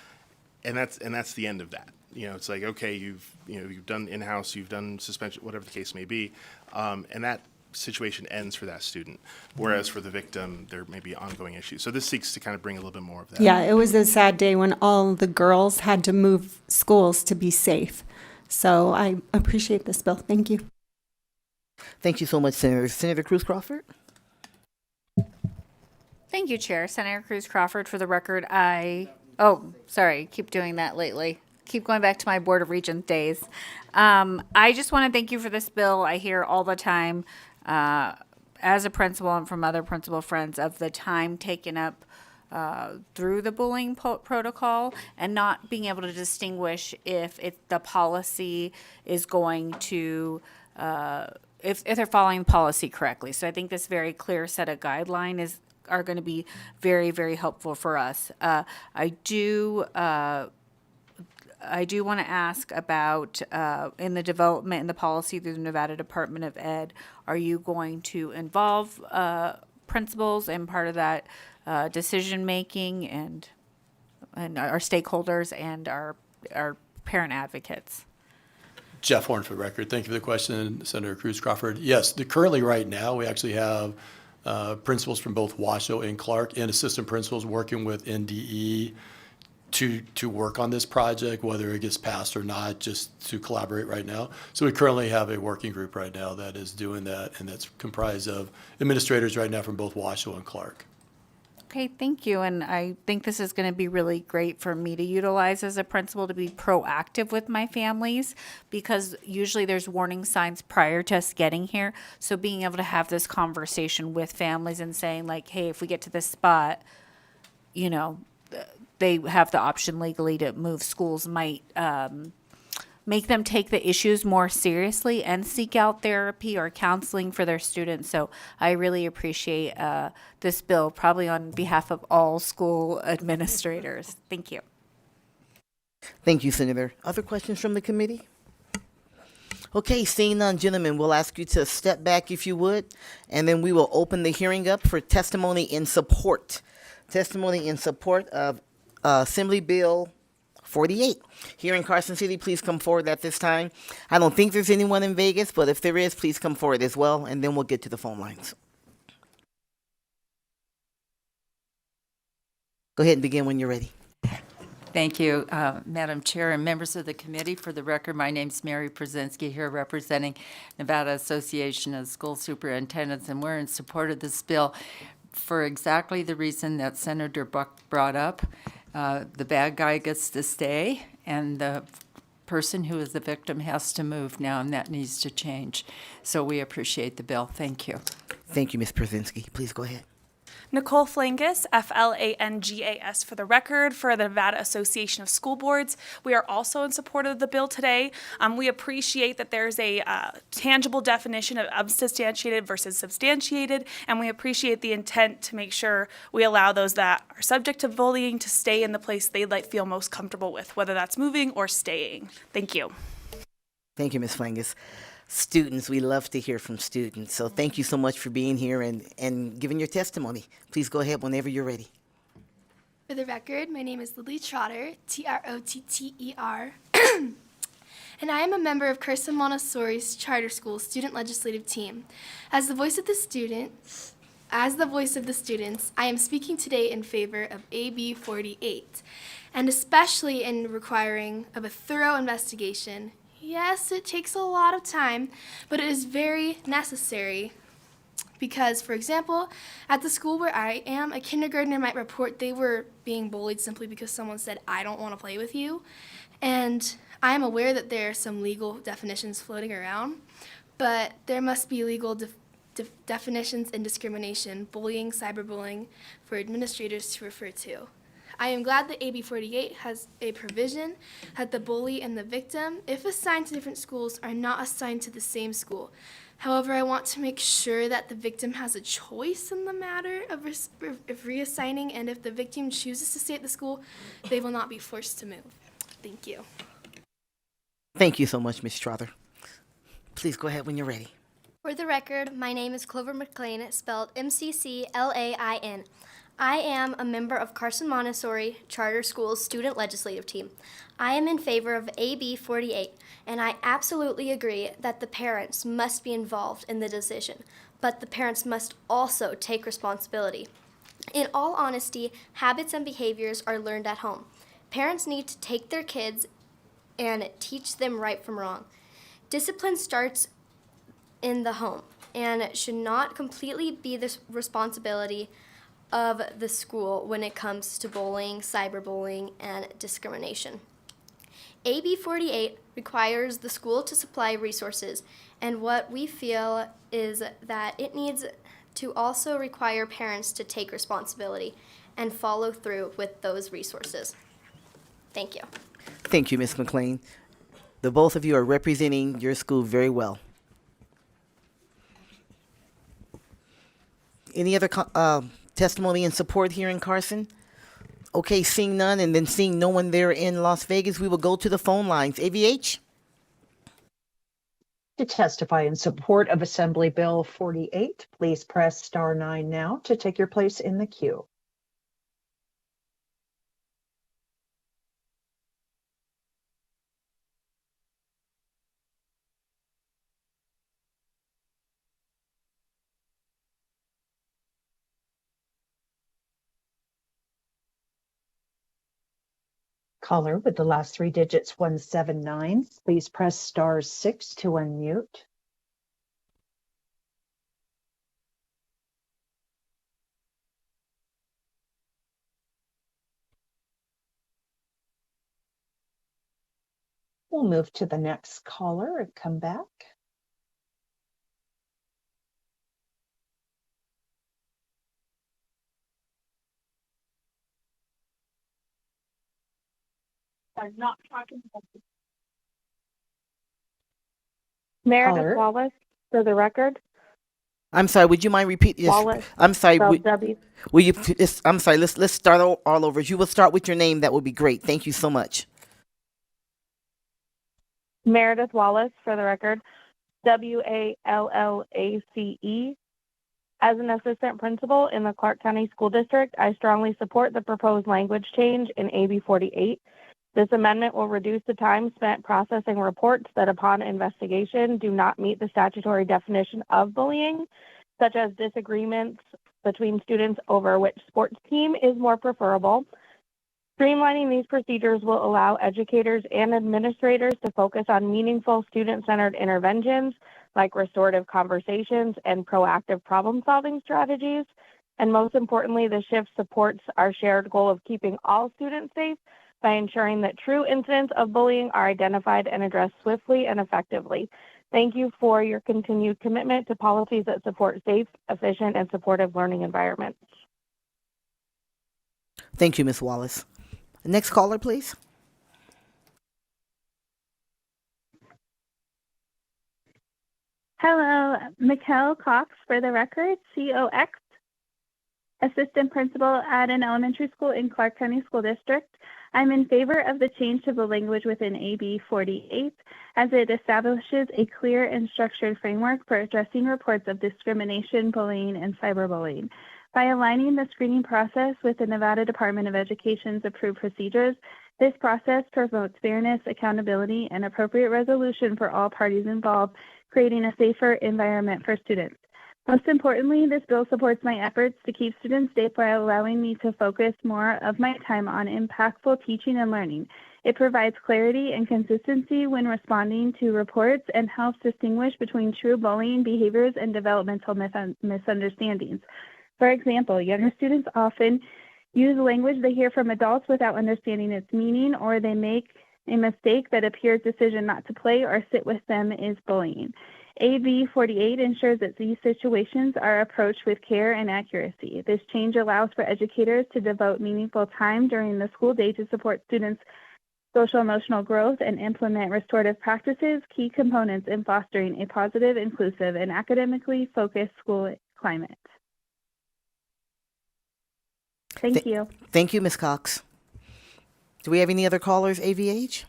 and that's the end of that. It's like, okay, you've done in-house, you've done suspension, whatever the case may be, and that situation ends for that student. Whereas for the victim, there may be ongoing issues. So this seeks to kind of bring a little bit more of that. Yeah, it was a sad day when all the girls had to move schools to be safe. So I appreciate this bill. Thank you. Thank you so much, Senator. Senator Cruz Crawford. Thank you, Chair. Senator Cruz Crawford. For the record, keep doing that lately. Keep going back to my Board of Regents days. I just want to thank you for this bill. I hear all the time, as a principal and from other principal friends, of the time taken up through the bullying protocol and not being able to distinguish if the policy is going to if they're following policy correctly. So I think this very clear set of guidelines are going to be very, very helpful for us. I do want to ask about in the development and the policy through the Nevada Department of Ed, are you going to involve principals and part of that decision making and our stakeholders and our parent advocates? Jeff Horn for the record. Thank you for the question, Senator Cruz Crawford. Yes, currently right now we actually have principals from both Washoe and Clark and assistant principals working with NDE to work on this project, whether it gets passed or not, just to collaborate right now. So we currently have a working group right now that is doing that, and that's comprised of administrators right now from both Washoe and Clark. Okay, thank you. And I think this is going to be really great for me to utilize as a principal to be proactive with my families, because usually there's warning signs prior to us getting here. So being able to have this conversation with families and saying like, hey, if we get to this spot, they have the option legally to move schools might make them take the issues more seriously and seek out therapy or counseling for their students. So I really appreciate this bill, probably on behalf of all school administrators. Thank you. Thank you, Senator. Other questions from the committee? Okay, seeing none, gentlemen, we'll ask you to step back if you would, and then we will open the hearing up for testimony in support. Testimony in support of Assembly Bill 48. Here in Carson City, please come forward at this time. I don't think there's anyone in Vegas, but if there is, please come forward as well, and then we'll get to the phone lines. Go ahead and begin when you're ready. Thank you, Madam Chair and members of the committee. For the record, my name is Mary Przenski, here representing Nevada Association of School Superintendents, and we're in support of this bill. for exactly the reason that Senator Buck brought up. The bad guy gets to stay, and the person who is the victim has to move now, and that needs to change. So we appreciate the bill. Thank you. Thank you, Ms. Przinski. Please go ahead. Nicole Flangas, Flangas for the record, for the Nevada Association of School Boards. We are also in support of the bill today. We appreciate that there's a tangible definition of unsubstantiated versus substantiated, and we appreciate the intent to make sure we allow those that are subject to bullying to stay in the place they feel most comfortable with, whether that's moving or staying. Thank you. Thank you, Ms. Flangas. Students, we love to hear from students. So thank you so much for being here and giving your testimony. Please go ahead whenever you're ready. For the record, my name is Lily Trotter, Trotter, and I am a member of Carson Montessori's Charter School Student Legislative Team. As the voice of the students, I am speaking today in favor of AB 48, and especially in requiring of a thorough investigation. Yes, it takes a lot of time, but it is very necessary because, for example, at the school where I am, a kindergartner might report they were being bullied simply because someone said, "I don't want to play with you." And I am aware that there are some legal definitions floating around, but there must be legal definitions in discrimination, bullying, cyberbullying, for administrators to refer to. I am glad that AB 48 has a provision that the bully and the victim, if assigned to different schools, are not assigned to the same school. However, I want to make sure that the victim has a choice in the matter of reassigning, and if the victim chooses to stay at the school, they will not be forced to move. Thank you. Thank you so much, Ms. Strother. Please go ahead when you're ready. For the record, my name is Clover McLean, spelled McClain. I am a member of Carson Montessori Charter School's Student Legislative Team. I am in favor of AB 48, and I absolutely agree that the parents must be involved in the decision, but the parents must also take responsibility. In all honesty, habits and behaviors are learned at home. Parents need to take their kids and teach them right from wrong. Discipline starts in the home and should not completely be the responsibility of the school when it comes to bullying, cyberbullying, and discrimination. AB 48 requires the school to supply resources, and what we feel is that it needs to also require parents to take responsibility and follow through with those resources. Thank you. Thank you, Ms. McLean. The both of you are representing your school very well. Any other testimony and support here in Carson? Okay, seeing none and then seeing no one there in Las Vegas, we will go to the phone lines. AVH? To testify in support of Assembly Bill 48, please press *9 now to take your place in the queue. Caller with the last three digits 179, please press *6 to unmute. We'll move to the next caller and come back. I'm not talking about this. Meredith Caller. Wallace, for the record. I'm sorry, would you mind repeating? Wallace, I'm sorry. spelled W. Will you? I'm sorry. Let's start all over. If you will start with your name, that would be great. Thank you so much. Meredith Wallace, for the record. Wallace. As an assistant principal in the Clark County School District, I strongly support the proposed language change in AB 48. This amendment will reduce the time spent processing reports that upon investigation do not meet the statutory definition of bullying, such as disagreements between students over which sports team is more preferable. Streamlining these procedures will allow educators and administrators to focus on meaningful student-centered interventions like restorative conversations and proactive problem-solving strategies. And most importantly, the shift supports our shared goal of keeping all students safe by ensuring that true incidents of bullying are identified and addressed swiftly and effectively. Thank you for your continued commitment to policies that support safe, efficient, and supportive learning environments. Thank you, Ms. Wallace. Next caller, please. Hello, Mikkel Cox for the record, COX, Assistant Principal at an elementary school in Clark County School District. I'm in favor of the change to the language within AB 48 as it establishes a clear and structured framework for addressing reports of discrimination, bullying, and cyberbullying. By aligning the screening process with the Nevada Department of Education's approved procedures, this process promotes fairness, accountability, and appropriate resolution for all parties involved, creating a safer environment for students. Most importantly, this bill supports my efforts to keep students safe while allowing me to focus more of my time on impactful teaching and learning. It provides clarity and consistency when responding to reports and helps distinguish between true bullying behaviors and developmental misunderstandings. For example, younger students often use language they hear from adults without understanding its meaning, or they make a mistake that appears decision not to play or sit with them is bullying. AB 48 ensures that these situations are approached with care and accuracy. This change allows for educators to devote meaningful time during the school day to support students' social emotional growth and implement restorative practices, key components in fostering a positive, inclusive, and academically focused school climate. Thank you. Thank you, Ms. Cox. Do we have any other callers, AVH?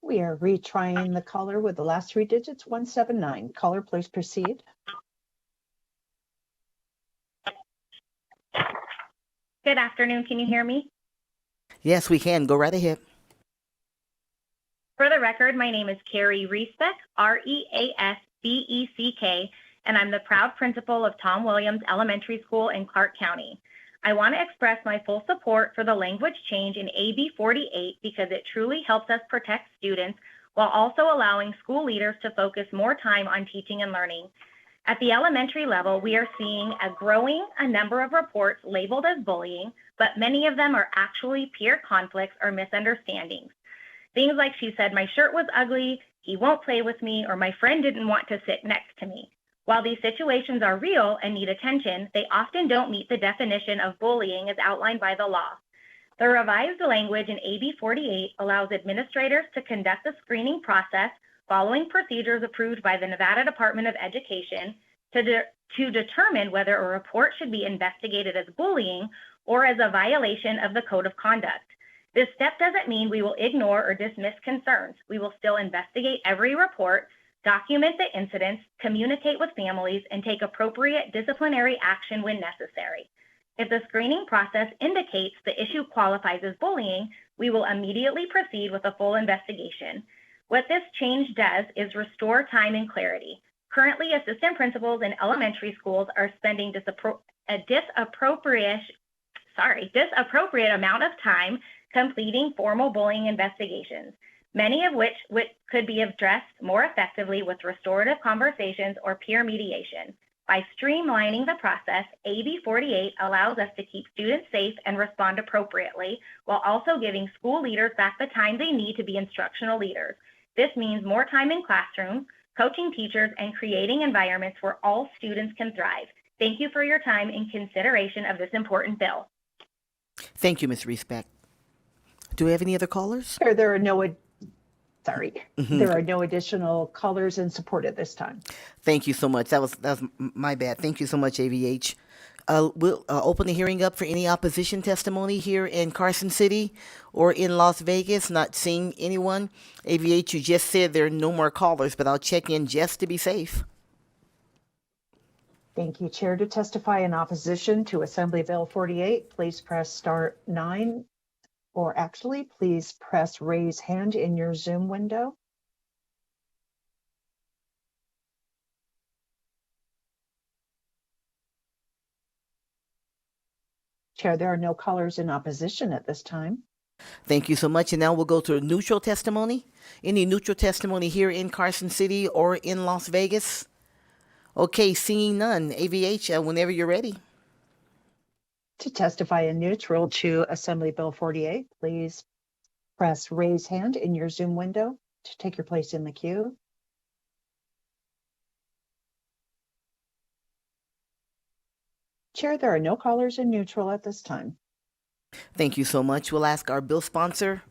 We are retrying the caller with the last three digits, 179. Caller, please proceed. Good afternoon. Can you hear me? Yes, we can. Go right ahead. For the record, my name is Carrie Reesbeck, Reasbeck, and I'm the proud principal of Tom Williams Elementary School in Clark County. I want to express my full support for the language change in AB 48 because it truly helps us protect students while also allowing school leaders to focus more time on teaching and learning. At the elementary level, we are seeing a number of reports labeled as bullying, but many of them are actually peer conflicts or misunderstandings. Things like she said my shirt was ugly, he won't play with me, or my friend didn't want to sit next to me. While these situations are real and need attention, they often don't meet the definition of bullying as outlined by the law. The revised language in AB 48 allows administrators to conduct a screening process following procedures approved by the Nevada Department of Education to determine whether a report should be investigated as bullying or as a violation of the Code of Conduct. This step doesn't mean we will ignore or dismiss concerns. We will still investigate every report, document the incidents, communicate with families, and take appropriate disciplinary action when necessary. If the screening process indicates the issue qualifies as bullying, we will immediately proceed with a full investigation. What this change does is restore time and clarity. Currently, assistant principals in elementary schools are spending a disappropriate amount of time completing formal bullying investigations, many of which could be addressed more effectively with restorative conversations or peer mediation. By streamlining the process, AB 48 allows us to keep students safe and respond appropriately, while also giving school leaders back the time they need to be instructional leaders. This means more time in classrooms, coaching teachers, and creating environments where all students can thrive. Thank you for your time and consideration of this important bill. Thank you, Ms. Reesbeck. Do we have any other callers? There are no additional callers in support at this time. Thank you so much. That was my bad. Thank you so much, AVH. We'll open the hearing up for any opposition testimony here in Carson City or in Las Vegas. Not seeing anyone. AVH, you just said there are no more callers, but I'll check in just to be safe. Thank you, Chair. To testify in opposition to Assembly Bill 48, please press star 9, or actually, please press raise hand in your Zoom window. Chair, there are no callers in opposition at this time. Thank you so much. And now we'll go to a neutral testimony. Any neutral testimony here in Carson City or in Las Vegas? Okay, seeing none. AVH, whenever you're ready. To testify in neutral to Assembly Bill 48, please press raise hand in your Zoom window to take your place in the queue. Chair, there are no callers in neutral at this time. Thank you so much. We'll ask our bill sponsor.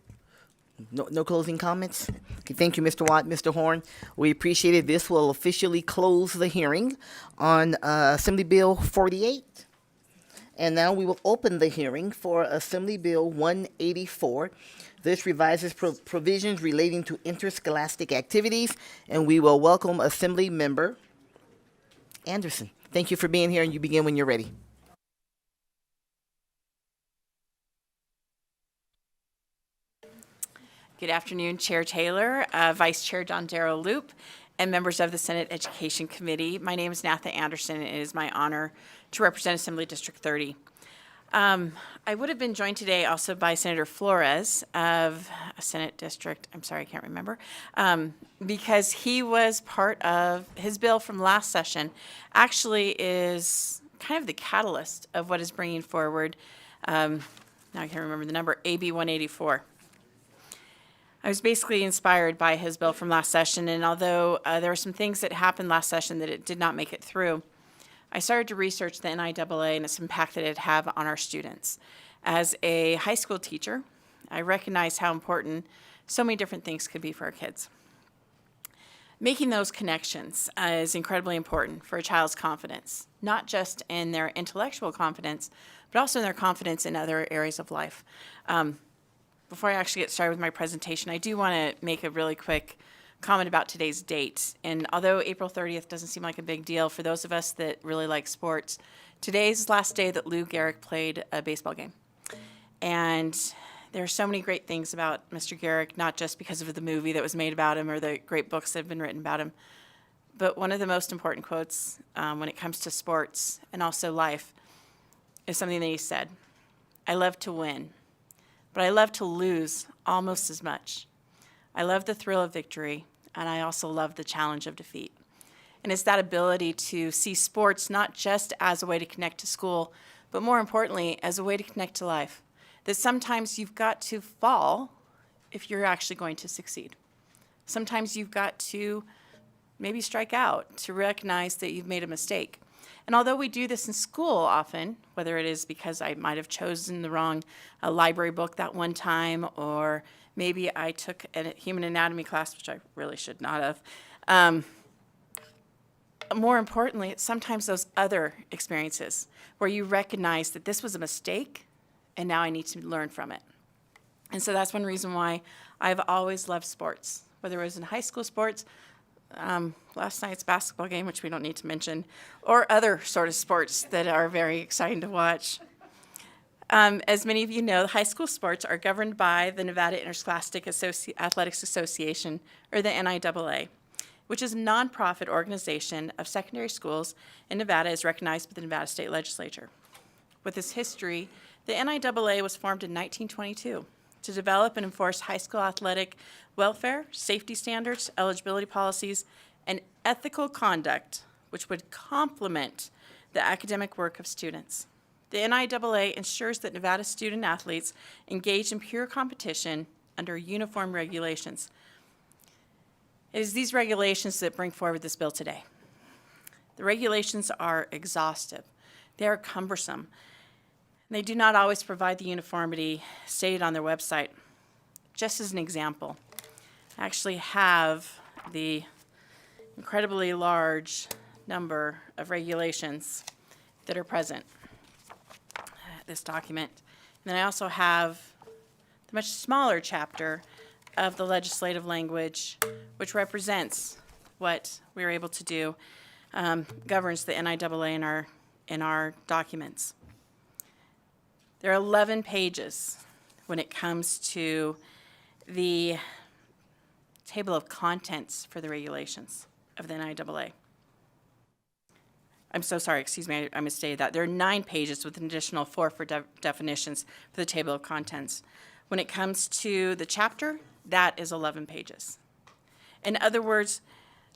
No closing comments? Okay, thank you, Mr. Watt, Mr. Horn. We appreciate it. This will officially close the hearing on Assembly Bill 48. And now we will open the hearing for Assembly Bill 184. This revises provisions relating to interscholastic activities, and we will welcome Assembly Member Anderson. Thank you for being here, and you begin when you're ready. Good afternoon, Chair Taylor, Vice Chair John Darrow Loop, and members of the Senate Education Committee. My name is Natha Anderson, and it is my honor to represent Assembly District 30. I would have been joined today also by Senator Flores of Senate District, I'm sorry, I can't remember, because he was part of his bill from last session, actually is kind of the catalyst of what is bringing forward, now I can't remember the number, AB 184. I was basically inspired by his bill from last session, and although there were some things that happened last session that it did not make it through, I started to research the NIAA and its impact that it had on our students. As a high school teacher, I recognize how important so many different things could be for our kids. Making those connections is incredibly important for a child's confidence, not just in their intellectual confidence, but also in their confidence in other areas of life. Before I actually get started with my presentation, I do want to make a really quick comment about today's date. And although April 30th doesn't seem like a big deal for those of us that really like sports, today's the last day that Lou Gehrig played a baseball game. And there are so many great things about Mr. Gehrig, not just because of the movie that was made about him or the great books that have been written about him, but one of the most important quotes when it comes to sports and also life is something that he said, "I love to win, but I love to lose almost as much. I love the thrill of victory, and I also love the challenge of defeat." And it's that ability to see sports not just as a way to connect to school, but more importantly, as a way to connect to life. That sometimes you've got to fall if you're actually going to succeed. Sometimes you've got to maybe strike out to recognize that you've made a mistake. And although we do this in school often, whether it is because I might have chosen the wrong library book that one time, or maybe I took a human anatomy class, which I really should not have. More importantly, it's sometimes those other experiences where you recognize that this was a mistake and now I need to learn from it. And so that's one reason why I've always loved sports, whether it was in high school sports, last night's basketball game, which we don't need to mention, or other sort of sports that are very exciting to watch. As many of you know, high school sports are governed by the Nevada Interscholastic Athletics Association, or the NIAA, which is a nonprofit organization of secondary schools in Nevada, is recognized by the Nevada State Legislature. With its history, the NIAA was formed in 1922 to develop and enforce high school athletic welfare, safety standards, eligibility policies, and ethical conduct, which would complement the academic work of students. The NIAA ensures that Nevada student athletes engage in pure competition under uniform regulations. It is these regulations that bring forward this bill today. The regulations are exhaustive. They are cumbersome. They do not always provide the uniformity stated on their website. Just as an example, I actually have the incredibly large number of regulations that are present in this document. And then I also have the much smaller chapter of the legislative language, which represents what we were able to do, governs the NIAA in our documents. There are 11 pages when it comes to the table of contents for the regulations of the NIAA. I'm so sorry, excuse me, I misstated that. There are 9 pages with an additional 4 for definitions for the table of contents. When it comes to the chapter, that is 11 pages. In other words,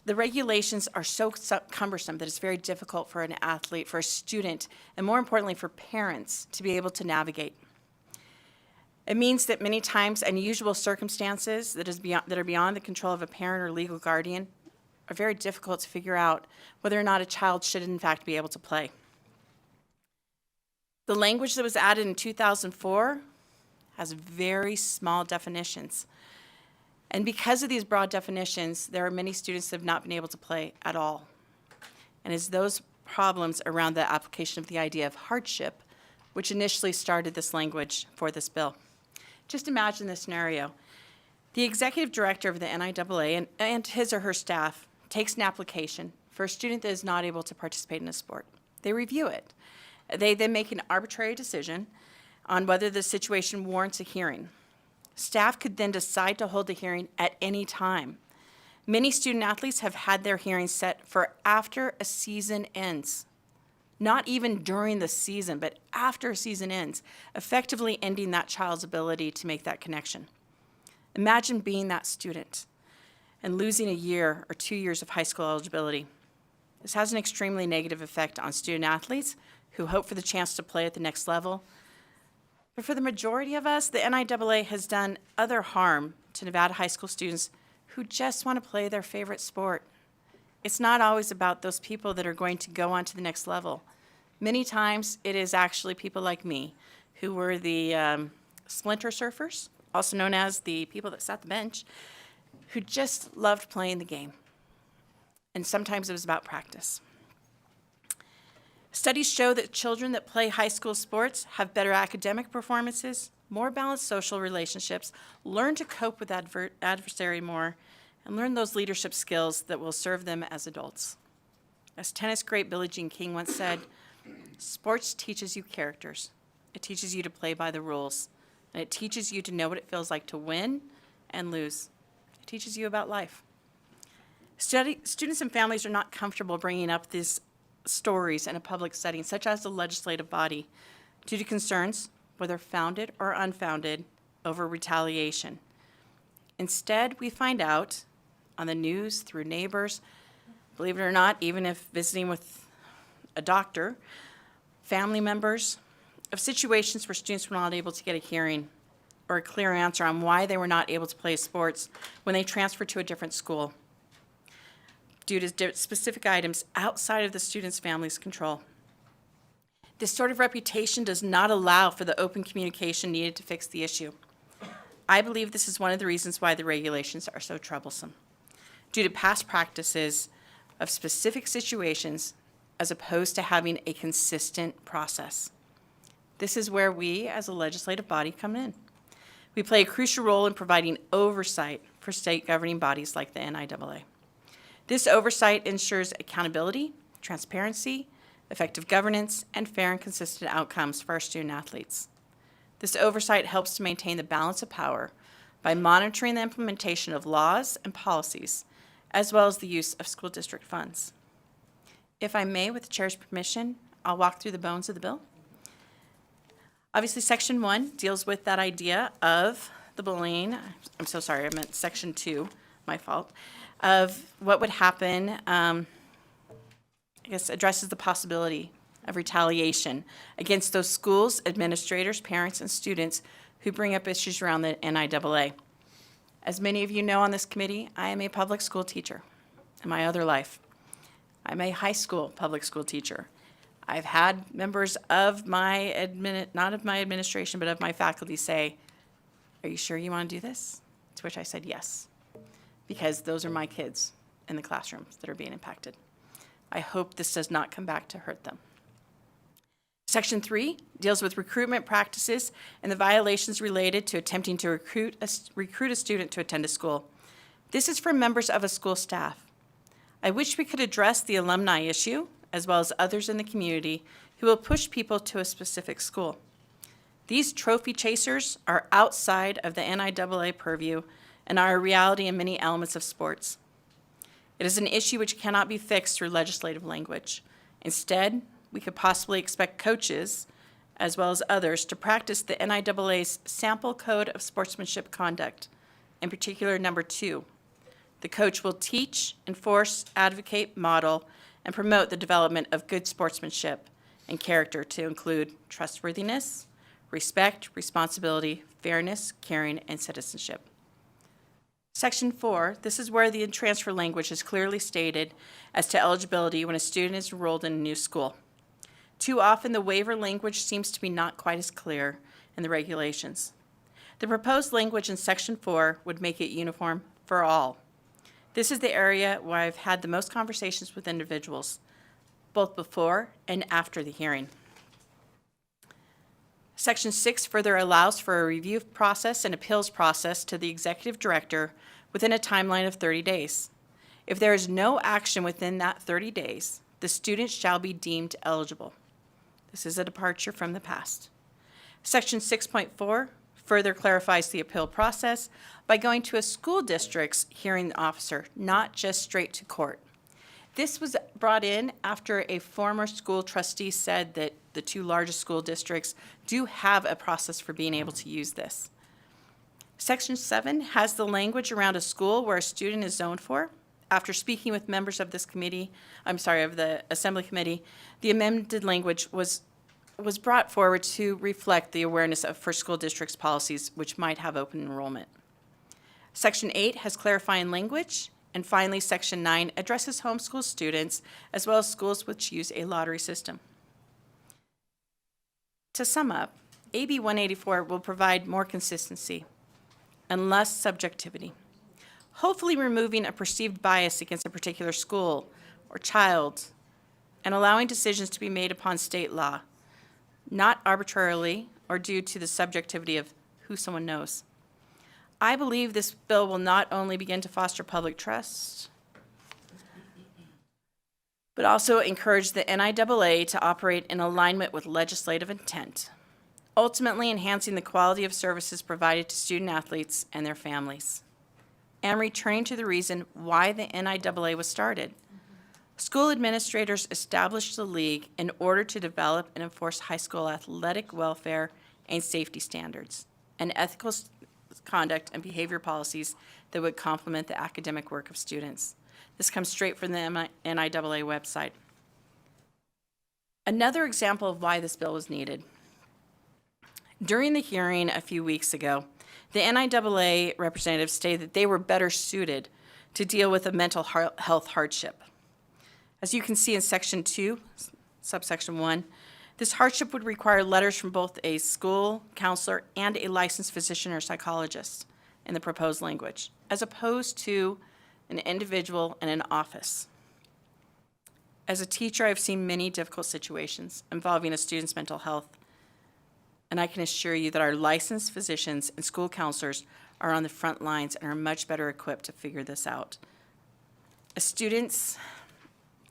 The regulations are so cumbersome that it's very difficult for an athlete, for a student, and more importantly for parents to be able to navigate. It means that many times unusual circumstances that are beyond the control of a parent or legal guardian are very difficult to figure out whether or not a child should in fact be able to play. The language that was added in 2004 has very small definitions. And because of these broad definitions, there are many students that have not been able to play at all. And it's those problems around the application of the idea of hardship which initially started this language for this bill. Just imagine this scenario. The executive director of the NIAA and his or her staff takes an application for a student that is not able to participate in a sport. They review it. They then make an arbitrary decision on whether the situation warrants a hearing. Staff could then decide to hold the hearing at any time. Many student athletes have had their hearings set for after a season ends. Not even during the season, but after a season ends, effectively ending that child's ability to make that connection. Imagine being that student and losing a year or 2 years of high school eligibility. This has an extremely negative effect on student athletes who hope for the chance to play at the next level. But for the majority of us, the NIAA has done other harm to Nevada high school students who just want to play their favorite sport. It's not always about those people that are going to go on to the next level. Many times it is actually people like me who were the splinter surfers, also known as the people that sat the bench, who just loved playing the game. And sometimes it was about practice. Studies show that children that play high school sports have better academic performances, more balanced social relationships, learn to cope with adversary more, and learn those leadership skills that will serve them as adults. As tennis great Billie Jean King once said, sports teaches you characters. It teaches you to play by the rules, and it teaches you to know what it feels like to win and lose. It teaches you about life. Students and families are not comfortable bringing up these stories in a public setting, such as the legislative body, due to concerns, whether founded or unfounded, over retaliation. Instead, we find out on the news, through neighbors, believe it or not, even if visiting with a doctor, family members, of situations where students were not able to get a hearing or a clear answer on why they were not able to play sports when they transferred to a different school due to specific items outside of the student's family's control. This sort of reputation does not allow for the open communication needed to fix the issue. I believe this is one of the reasons why the regulations are so troublesome, due to past practices of specific situations as opposed to having a consistent process. This is where we, as a legislative body, come in. We play a crucial role in providing oversight for state governing bodies like the NIAA. This oversight ensures accountability, transparency, effective governance, and fair and consistent outcomes for our student athletes. This oversight helps to maintain the balance of power by monitoring the implementation of laws and policies, as well as the use of school district funds. If I may, with the chair's permission, I'll walk through the bones of the bill. Obviously, Section 1 deals with that idea of the bullying. I'm so sorry, I meant Section 2, my fault, of what would happen, addresses the possibility of retaliation against those schools, administrators, parents, and students who bring up issues around the NIAA. As many of you know on this committee, I am a public school teacher in my other life. I'm a high school public school teacher. I've had members of my, not of my administration, but of my faculty say, "Are you sure you want to do this?" To which I said yes, because those are my kids in the classrooms that are being impacted. I hope this does not come back to hurt them. Section 3 deals with recruitment practices and the violations related to attempting to recruit a student to attend a school. This is for members of a school staff. I wish we could address the alumni issue, as well as others in the community who will push people to a specific school. These trophy chasers are outside of the NIAA purview and are a reality in many elements of sports. It is an issue which cannot be fixed through legislative language. Instead, we could possibly expect coaches, as well as others, to practice the NIAA's Sample Code of Sportsmanship Conduct, in particular number 2, The coach will teach, enforce, advocate, model, and promote the development of good sportsmanship and character to include trustworthiness, respect, responsibility, fairness, caring, and citizenship. Section 4, this is where the transfer language is clearly stated as to eligibility when a student is enrolled in a new school. Too often, the waiver language seems to be not quite as clear in the regulations. The proposed language in Section 4 would make it uniform for all. This is the area where I've had the most conversations with individuals, both before and after the hearing. Section 6 further allows for a review process and appeals process to the executive director within a timeline of 30 days. If there is no action within that 30 days, the student shall be deemed eligible. This is a departure from the past. Section 6.4 further clarifies the appeal process by going to a school district's hearing officer, not just straight to court. This was brought in after a former school trustee said that the two largest school districts do have a process for being able to use this. Section 7 has the language around a school where a student is zoned for. After speaking with members of this committee, of the Assembly Committee, the amended language was brought forward to reflect the awareness of for school districts' policies which might have open enrollment. Section 8 has clarifying language. And finally, Section 9 addresses homeschool students as well as schools which use a lottery system. To sum up, AB 184 will provide more consistency and less subjectivity, hopefully removing a perceived bias against a particular school or child and allowing decisions to be made upon state law, not arbitrarily or due to the subjectivity of who someone knows. I believe this bill will not only begin to foster public trust, but also encourage the NIAA to operate in alignment with legislative intent, ultimately enhancing the quality of services provided to student athletes and their families, and returning to the reason why the NIAA was started. School administrators established the league in order to develop and enforce high school athletic welfare and safety standards, and ethical conduct and behavior policies that would complement the academic work of students. This comes straight from the NIAA website. Another example of why this bill was needed. During the hearing a few weeks ago, the NIAA representatives stated that they were better suited to deal with a mental health hardship. As you can see in Section 2, subsection 1, this hardship would require letters from both a school counselor and a licensed physician or psychologist in the proposed language, as opposed to an individual in an office. As a teacher, I've seen many difficult situations involving a student's mental health, and I can assure you that our licensed physicians and school counselors are on the front lines and are much better equipped to figure this out. A student's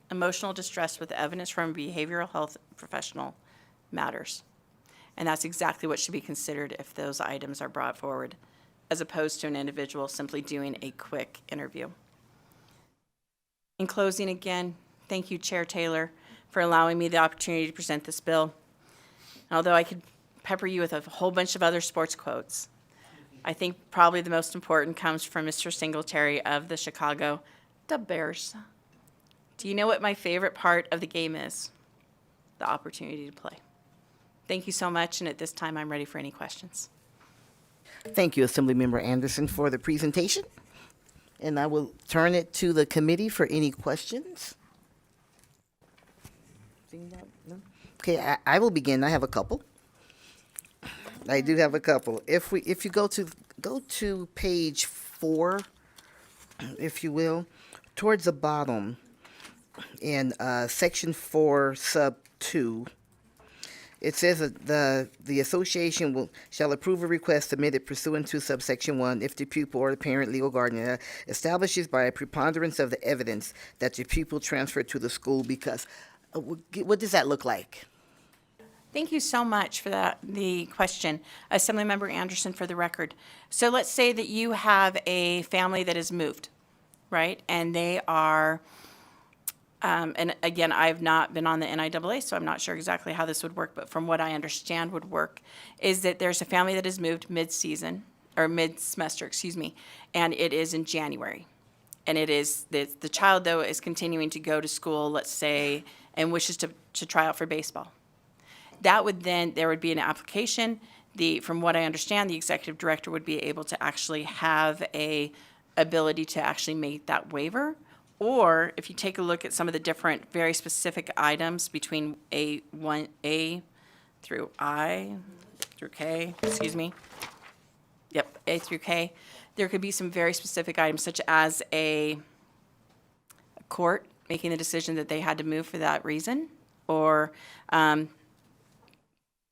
emotional distress with evidence from a behavioral health professional matters. And that's exactly what should be considered if those items are brought forward, as opposed to an individual simply doing a quick interview. In closing, again, thank you, Chair Taylor, for allowing me the opportunity to present this bill. Although I could pepper you with a whole bunch of other sports quotes, I think probably the most important comes from Mr. Singletary of the Chicago Bears. Do you know what my favorite part of the game is? The opportunity to play. Thank you so much, and at this time, I'm ready for any questions. Thank you, Assemblymember Anderson, for the presentation. And I will turn it to the committee for any questions. Okay, I will begin. I have a couple. I do have a couple. If you go to page 4, if you will, towards the bottom, in section 4, sub 2, it says that the association shall approve a request submitted pursuant to subsection 1 if the pupil or the parent, legal guardian establishes by a preponderance of the evidence that the pupil transferred to the school because. What does that look like? Thank you so much for the question, Assemblymember Anderson, for the record. So let's say that you have a family that has moved, right? And they are, and again, I've not been on the NIAA, so I'm not sure exactly how this would work, but from what I understand would work, is that there's a family that has moved mid-season, or mid-semester, and it is in January. and it is the child, though, is continuing to go to school, let's say, and wishes to try out for baseball. That would then, there would be an application. From what I understand, the executive director would be able to actually have a ability to actually make that waiver. Or if you take a look at some of the different very specific items between A through K, excuse me. Yep, A through K. There could be some very specific items, such as a court making the decision that they had to move for that reason, or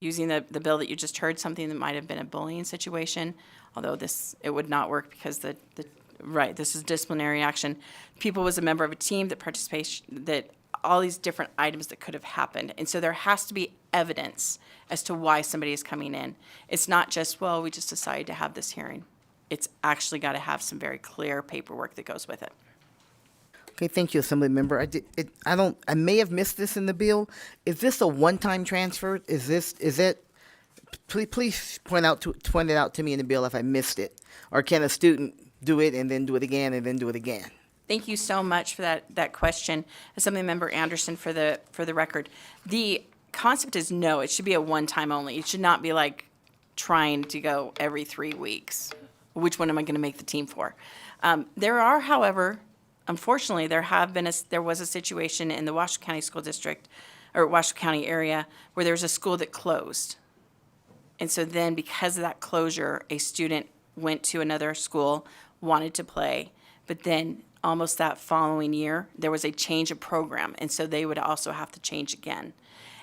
using the bill that you just heard, something that might have been a bullying situation, although it would not work because this is disciplinary action. Pupil was a member of a team that all these different items that could have happened. And so there has to be evidence as to why somebody is coming in. It's not just, well, we just decided to have this hearing. It's actually got to have some very clear paperwork that goes with it. Okay, thank you, Assembly Member. I may have missed this in the bill. Is this a one-time transfer? Is it? Please point it out to me in the bill if I missed it. Or can a student do it and then do it again and then do it again? Thank you so much for that question, Assembly Member Anderson, for the record. The concept is no, it should be a one-time only. It should not be like trying to go every 3 weeks. Which one am I going to make the team for? There are, however, unfortunately, there was a situation in the Washoe County School District, or Washoe County area, where there was a school that closed. And so then because of that closure, a student went to another school, wanted to play, but then almost that following year, there was a change of program, and so they would also have to change again.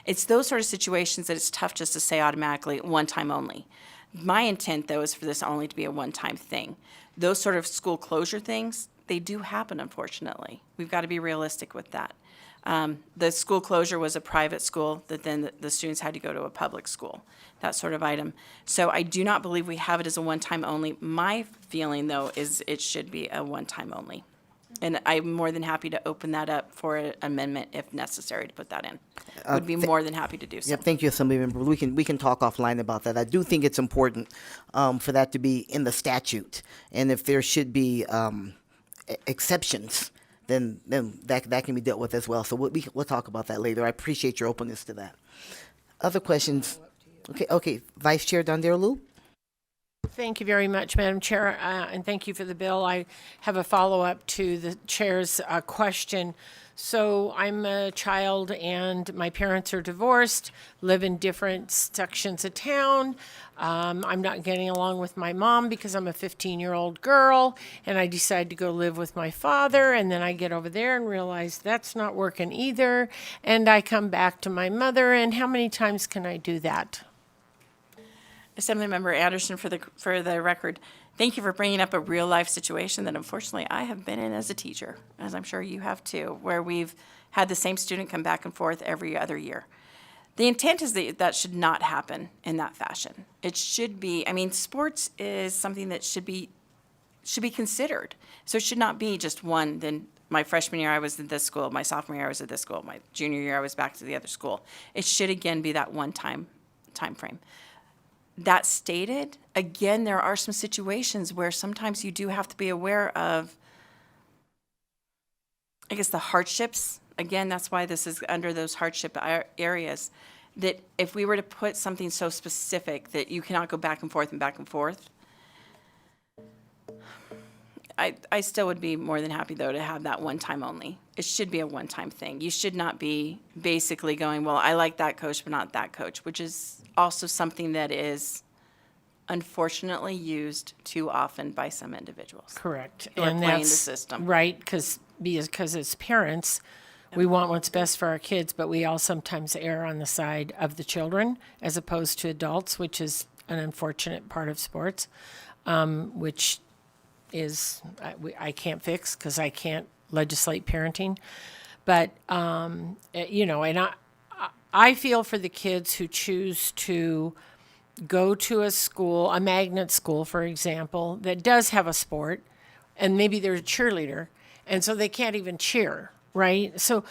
It's those sort of situations that it's tough just to say automatically, one time only. My intent, though, is for this only to be a one-time thing. Those sort of school closure things, they do happen, unfortunately. We've got to be realistic with that. The school closure was a private school that then the students had to go to a public school, that sort of item. So I do not believe we have it as a one-time only. My feeling, though, is it should be a one-time only. And I'm more than happy to open that up for an amendment if necessary to put that in. Would be more than happy to do so. Yeah, thank you, Assembly Member. We can talk offline about that. I do think it's important for that to be in the statute, and if there should be exceptions, then that can be dealt with as well. So we'll talk about that later. I appreciate your openness to that. Other questions? Okay. Vice Chair Dondero-Lu? Thank you very much, Madam Chair, and thank you for the bill. I have a follow-up to the Chair's question. So I'm a child and my parents are divorced, live in different sections of town. I'm not getting along with my mom because I'm a 15-year-old girl, and I decide to go live with my father, and then I get over there and realize that's not working either, and I come back to my mother, and how many times can I do that? Assemblymember Anderson, for the record, thank you for bringing up a real-life situation that unfortunately I have been in as a teacher, as I'm sure you have too, where we've had the same student come back and forth every other year. The intent is that should not happen in that fashion. It should be, sports is something that should be considered. So it should not be just one, then my freshman year I was at this school, my sophomore year I was at this school, my junior year I was back to the other school. It should again be that one time frame. That stated, again, there are some situations where sometimes you do have to be aware of, I guess, the hardships. Again, that's why this is under those hardship areas, that if we were to put something so specific that you cannot go back and forth, I still would be more than happy, though, to have that one time only. It should be a one-time thing. You should not be basically going, well, I like that coach, but not that coach, which is also something that is unfortunately used too often by some individuals. Correct. Who are playing the system. Right, because as parents, we want what's best for our kids, but we all sometimes err on the side of the children as opposed to adults, which is an unfortunate part of sports, which is I can't fix because I can't legislate parenting. But, and I feel for the kids who choose to go to a school, a magnet school, for example, that does have a sport, and maybe they're a cheerleader, and so they can't even cheer, right? So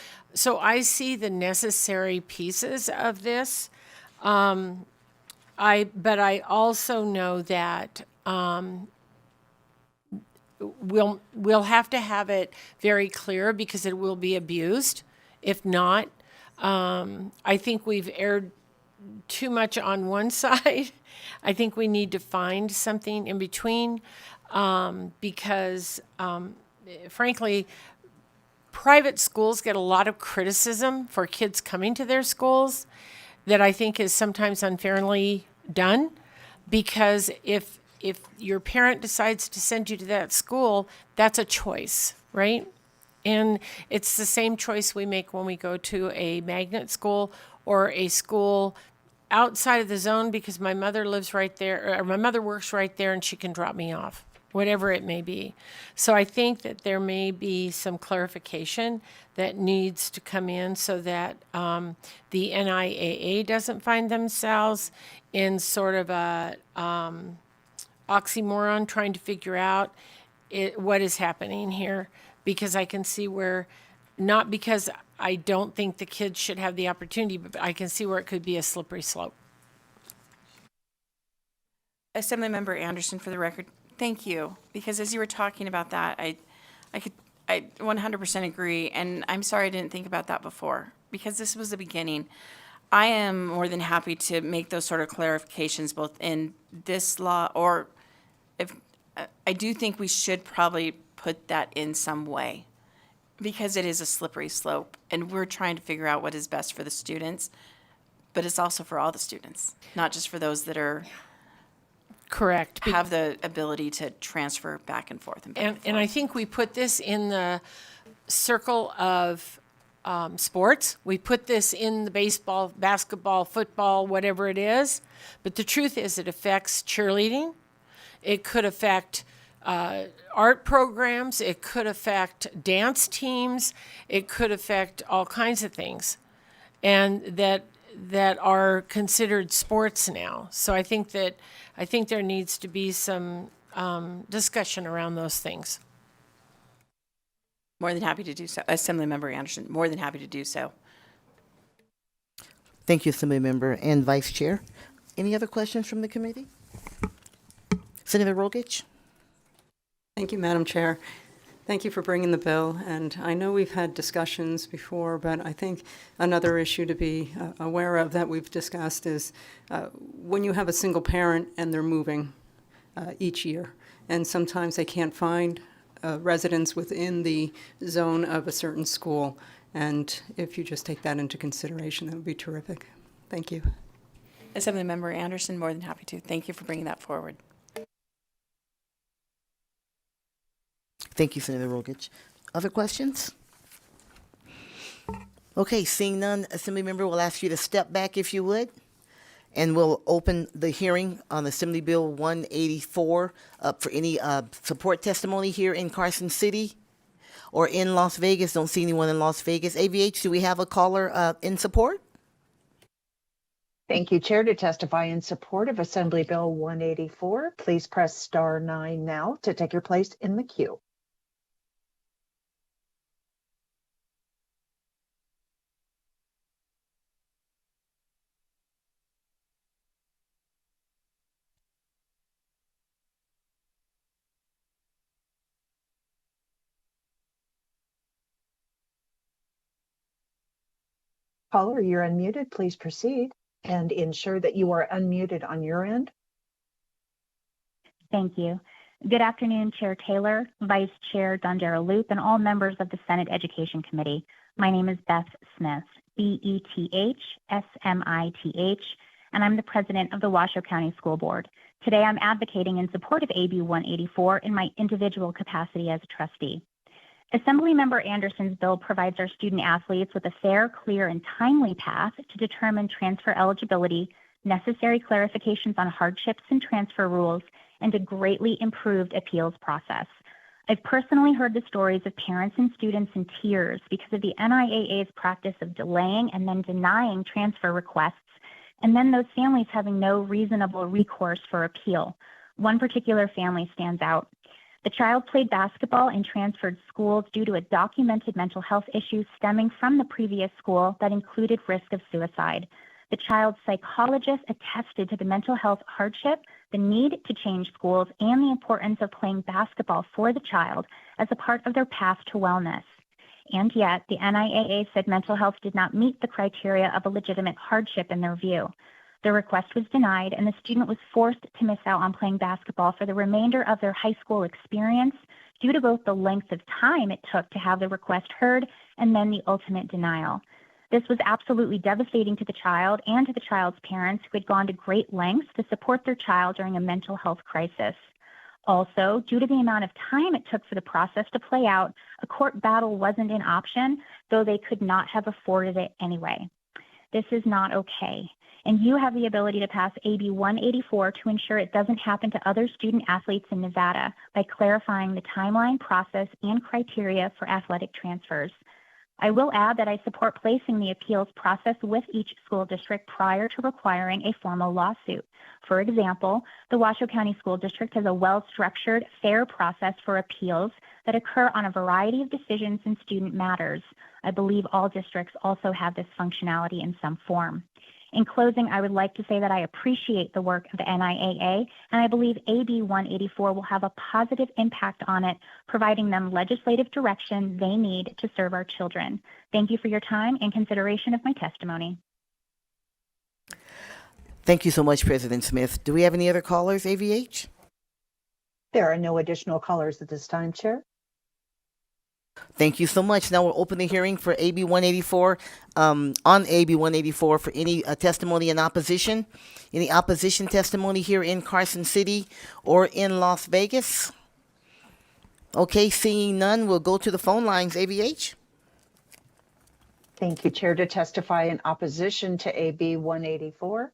I see the necessary pieces of this. But I also know that we'll have to have it very clear because it will be abused. If not, I think we've erred too much on one side. I think we need to find something in between because, frankly, private schools get a lot of criticism for kids coming to their schools that I think is sometimes unfairly done, because if your parent decides to send you to that school, that's a choice, right? And it's the same choice we make when we go to a magnet school or a school outside of the zone because my mother lives right there, or my mother works right there and she can drop me off, whatever it may be. So I think that there may be some clarification that needs to come in so that the NIAA doesn't find themselves in sort of a oxymoron trying to figure out what is happening here, because I can see where, not because I don't think the kids should have the opportunity, but I can see where it could be a slippery slope. Assemblymember Anderson, for the record, thank you, because as you were talking about that, I 100% agree, and I'm sorry I didn't think about that before, because this was the beginning. I am more than happy to make those sort of clarifications both in this law, or if I do think we should probably put that in some way, because it is a slippery slope, and we're trying to figure out what is best for the students, but it's also for all the students, not just for those that are correct, have the ability to transfer back and forth. And I think we put this in the circle of sports. We put this in the baseball, basketball, football, whatever it is. But the truth is it affects cheerleading. It could affect art programs. It could affect dance teams. It could affect all kinds of things. And that are considered sports now. So I think there needs to be some discussion around those things. More than happy to do so. Assemblymember Anderson, more than happy to do so. Thank you, Assemblymember and Vice Chair. Any other questions from the committee? Senator Rogich? Thank you, Madam Chair. Thank you for bringing the bill, and I know we've had discussions before, but I think another issue to be aware of that we've discussed is when you have a single parent and they're moving each year, and sometimes they can't find residents within the zone of a certain school, and if you just take that into consideration, that would be terrific. Thank you. Assemblymember Anderson, more than happy to. Thank you for bringing that forward. Thank you, Senator Rogich. Other questions? Okay, seeing none, Assemblymember will ask you to step back if you would, and we'll open the hearing on Assembly Bill 184 for any support testimony here in Carson City or in Las Vegas. Don't see anyone in Las Vegas. AVH, do we have a caller in support? Thank you, Chair. To testify in support of Assembly Bill 184, please press star 9 now to take your place in the queue. Caller, you're unmuted. Please proceed and ensure that you are unmuted on your end. Thank you. Good afternoon, Chair Taylor, Vice Chair Dondera Loop, and all members of the Senate Education Committee. My name is Beth Smith, BETH SMITH, and I'm the president of the Washoe County School Board. Today, I'm advocating in support of AB 184 in my individual capacity as a trustee. Assemblymember Anderson's bill provides our student athletes with a fair, clear, and timely path to determine transfer eligibility, necessary clarifications on hardships and transfer rules, and a greatly improved appeals process. I've personally heard the stories of parents and students in tears because of the NIAA's practice of delaying and then denying transfer requests, and then those families having no reasonable recourse for appeal. One particular family stands out. The child played basketball and transferred schools due to a documented mental health issue stemming from the previous school that included risk of suicide. The child's psychologist attested to the mental health hardship the need to change schools, and the importance of playing basketball for the child as a part of their path to wellness. And yet, the NIAA said mental health did not meet the criteria of a legitimate hardship in their view. The request was denied, and the student was forced to miss out on playing basketball for the remainder of their high school experience due to both the length of time it took to have the request heard and then the ultimate denial. This was absolutely devastating to the child and to the child's parents, who had gone to great lengths to support their child during a mental health crisis. Also, due to the amount of time it took for the process to play out, a court battle wasn't an option, though they could not have afforded it anyway. This is not okay, and you have the ability to pass AB 184 to ensure it doesn't happen to other student athletes in Nevada by clarifying the timeline, process, and criteria for athletic transfers. I will add that I support placing the appeals process with each school district prior to requiring a formal lawsuit. For example, the Washoe County School District has a well-structured, fair process for appeals that occur on a variety of decisions in student matters. I believe all districts also have this functionality in some form. In closing, I would like to say that I appreciate the work of the NIAA, and I believe AB 184 will have a positive impact on it, providing them legislative direction they need to serve our children. Thank you for your time and consideration of my testimony. Thank you so much, President Smith. Do we have any other callers, AVH? There are no additional callers at this time, Chair. Thank you so much. Now we'll open the hearing for AB 184. On AB 184 for any testimony in opposition. Any opposition testimony here in Carson City or in Las Vegas? Okay, seeing none, we'll go to the phone lines. AVH? Thank you, Chair. To testify in opposition to AB 184,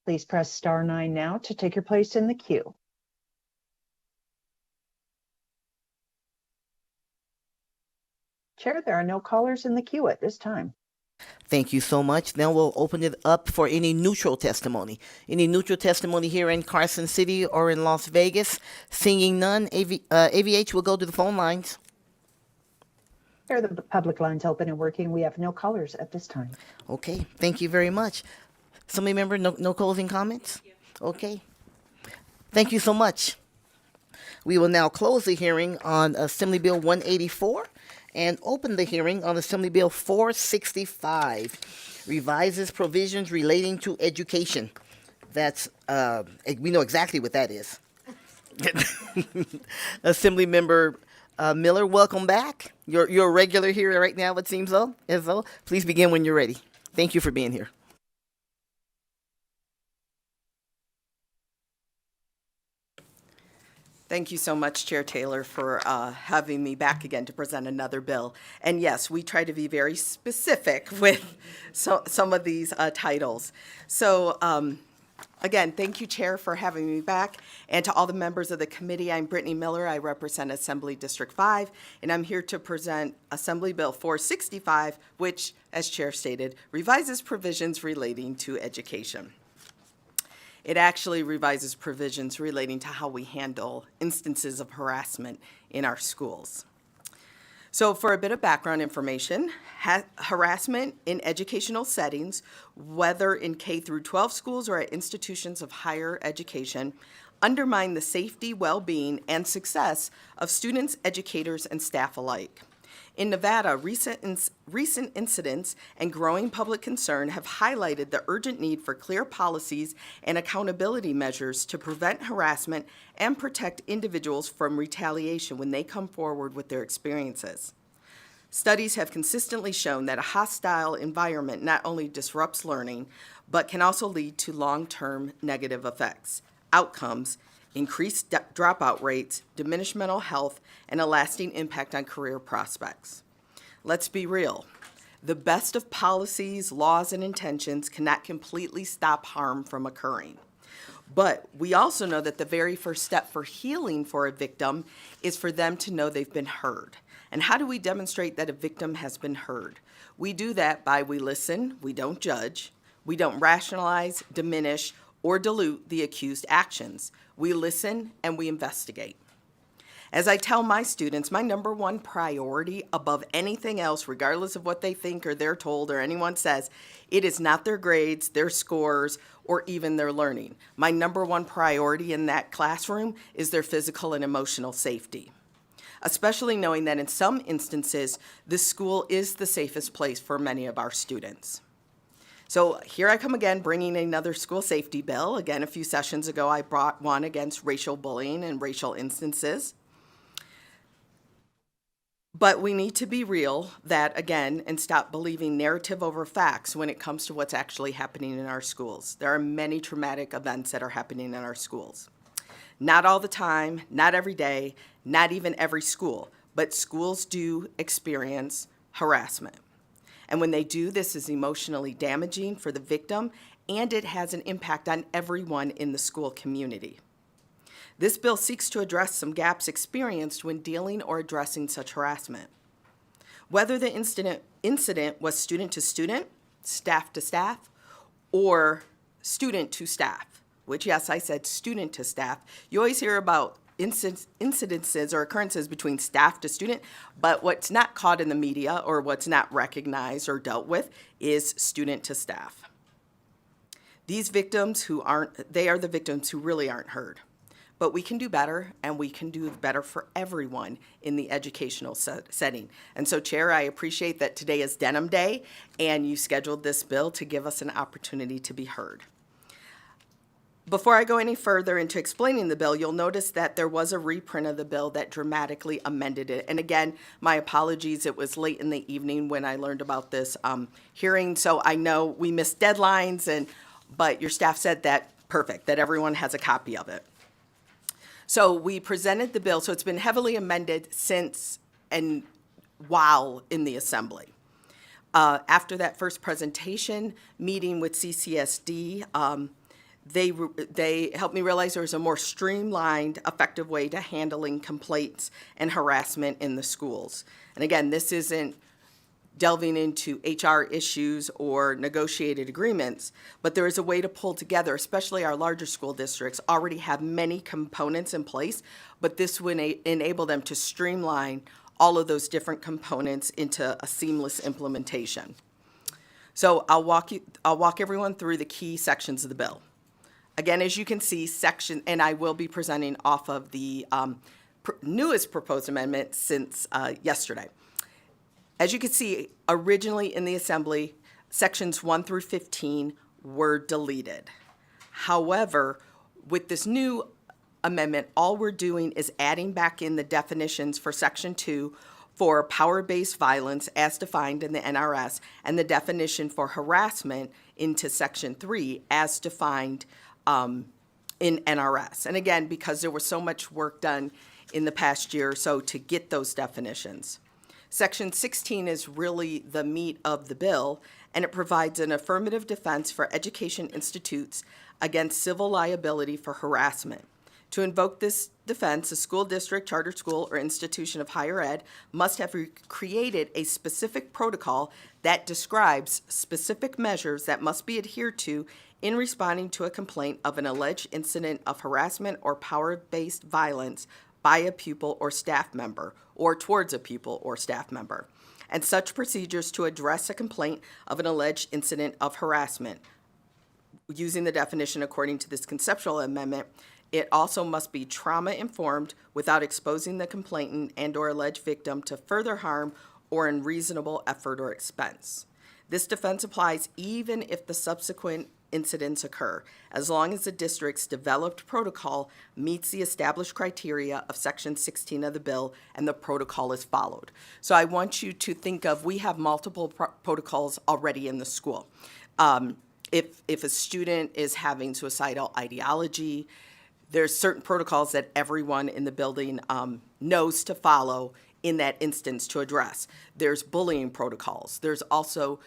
please press star 9 now to take your place in the queue. Chair, there are no callers in the queue at this time. Thank you so much. Now we'll open it up for any neutral testimony. Any neutral testimony here in Carson City or in Las Vegas? Seeing none, AVH will go to the phone lines. Chair, the public line's open and working. We have no callers at this time. Okay, thank you very much. Assembly member, no closing comments? Okay. Thank you so much. We will now close the hearing on Assembly Bill 184 and open the hearing on Assembly Bill 465, revises provisions relating to education. That's, we know exactly what that is. Assembly member Miller, welcome back. You're a regular here right now, it seems as though. Please begin when you're ready. Thank you for being here. Thank you so much, Chair Taylor, for having me back again to present another bill. And yes, we try to be very specific with some of these titles. So again, thank you, Chair, for having me back. And to all the members of the committee, I'm Brittany Miller. I represent Assembly District 5, and I'm here to present Assembly Bill 465, which, as Chair stated, revises provisions relating to education. It actually revises provisions relating to how we handle instances of harassment in our schools. So for a bit of background information, harassment in educational settings, whether in K through 12 schools or at institutions of higher education, undermine the safety, well-being, and success of students, educators, and staff alike. In Nevada, recent incidents and growing public concern have highlighted the urgent need for clear policies and accountability measures to prevent harassment and protect individuals from retaliation when they come forward with their experiences. Studies have consistently shown that a hostile environment not only disrupts learning, but can also lead to long-term negative effects, outcomes, increased dropout rates, diminished mental health, and a lasting impact on career prospects. Let's be real. The best of policies, laws, and intentions cannot completely stop harm from occurring. But we also know that the very first step for healing for a victim is for them to know they've been heard. And how do we demonstrate that a victim has been heard? We do that by we listen, we don't judge, we don't rationalize, diminish, or dilute the accused actions. We listen and we investigate. As I tell my students, my number one priority above anything else, regardless of what they think or they're told or anyone says, it is not their grades, their scores, or even their learning. My number one priority in that classroom is their physical and emotional safety, especially knowing that in some instances, this school is the safest place for many of our students. So here I come again, bringing another school safety bill. Again, a few sessions ago, I brought one against racial bullying and racial instances. But we need to be real and stop believing narrative over facts when it comes to what's actually happening in our schools. There are many traumatic events that are happening in our schools. Not all the time, not every day, not even every school, but schools do experience harassment. And when they do, this is emotionally damaging for the victim, and it has an impact on everyone in the school community. This bill seeks to address some gaps experienced when dealing or addressing such harassment. Whether the incident was student to student, staff to staff, or student to staff, which, yes, I said student to staff. You always hear about incidences or occurrences between staff to student, but what's not caught in the media or what's not recognized or dealt with is student to staff. These victims they are the victims who really aren't heard. But we can do better, and we can do better for everyone in the educational setting. And so, Chair, I appreciate that today is Denim Day, and you scheduled this bill to give us an opportunity to be heard. Before I go any further into explaining the bill, you'll notice that there was a reprint of the bill that dramatically amended it. And again, my apologies, it was late in the evening when I learned about this hearing, so I know we missed deadlines, but your staff said that everyone has a copy of it. So we presented the bill, so it's been heavily amended since and while in the Assembly. After that first presentation meeting with CCSD, they helped me realize there was a more streamlined, effective way to handling complaints and harassment in the schools. And again, this isn't delving into HR issues or negotiated agreements, but there is a way to pull together, especially our larger school districts already have many components in place, but this would enable them to streamline all of those different components into a seamless implementation. So I'll walk everyone through the key sections of the bill. Again, as you can see, and I will be presenting off of the newest proposed amendment since yesterday. As you can see, originally in the Assembly, sections 1 through 15 were deleted. However, with this new amendment, all we're doing is adding back in the definitions for section 2 for power-based violence as defined in the NRS and the definition for harassment into section 3 as defined in NRS. And again, because there was so much work done in the past year or so to get those definitions. Section 16 is really the meat of the bill, and it provides an affirmative defense for education institutes against civil liability for harassment. To invoke this defense, a school district, charter school, or institution of higher ed must have created a specific protocol that describes specific measures that must be adhered to in responding to a complaint of an alleged incident of harassment or power-based violence by a pupil or staff member, or towards a pupil or staff member, and such procedures to address a complaint of an alleged incident of harassment. Using the definition according to this conceptual amendment, it also must be trauma-informed without exposing the complainant and/or alleged victim to further harm or unreasonable effort or expense. This defense applies even if the subsequent incidents occur, as long as the district's developed protocol meets the established criteria of Section 16 of the bill and the protocol is followed. So I want you to think of, we have multiple protocols already in the school. If a student is having suicidal ideology, there's certain protocols that everyone in the building knows to follow in that instance to address. There's bullying protocols. There's also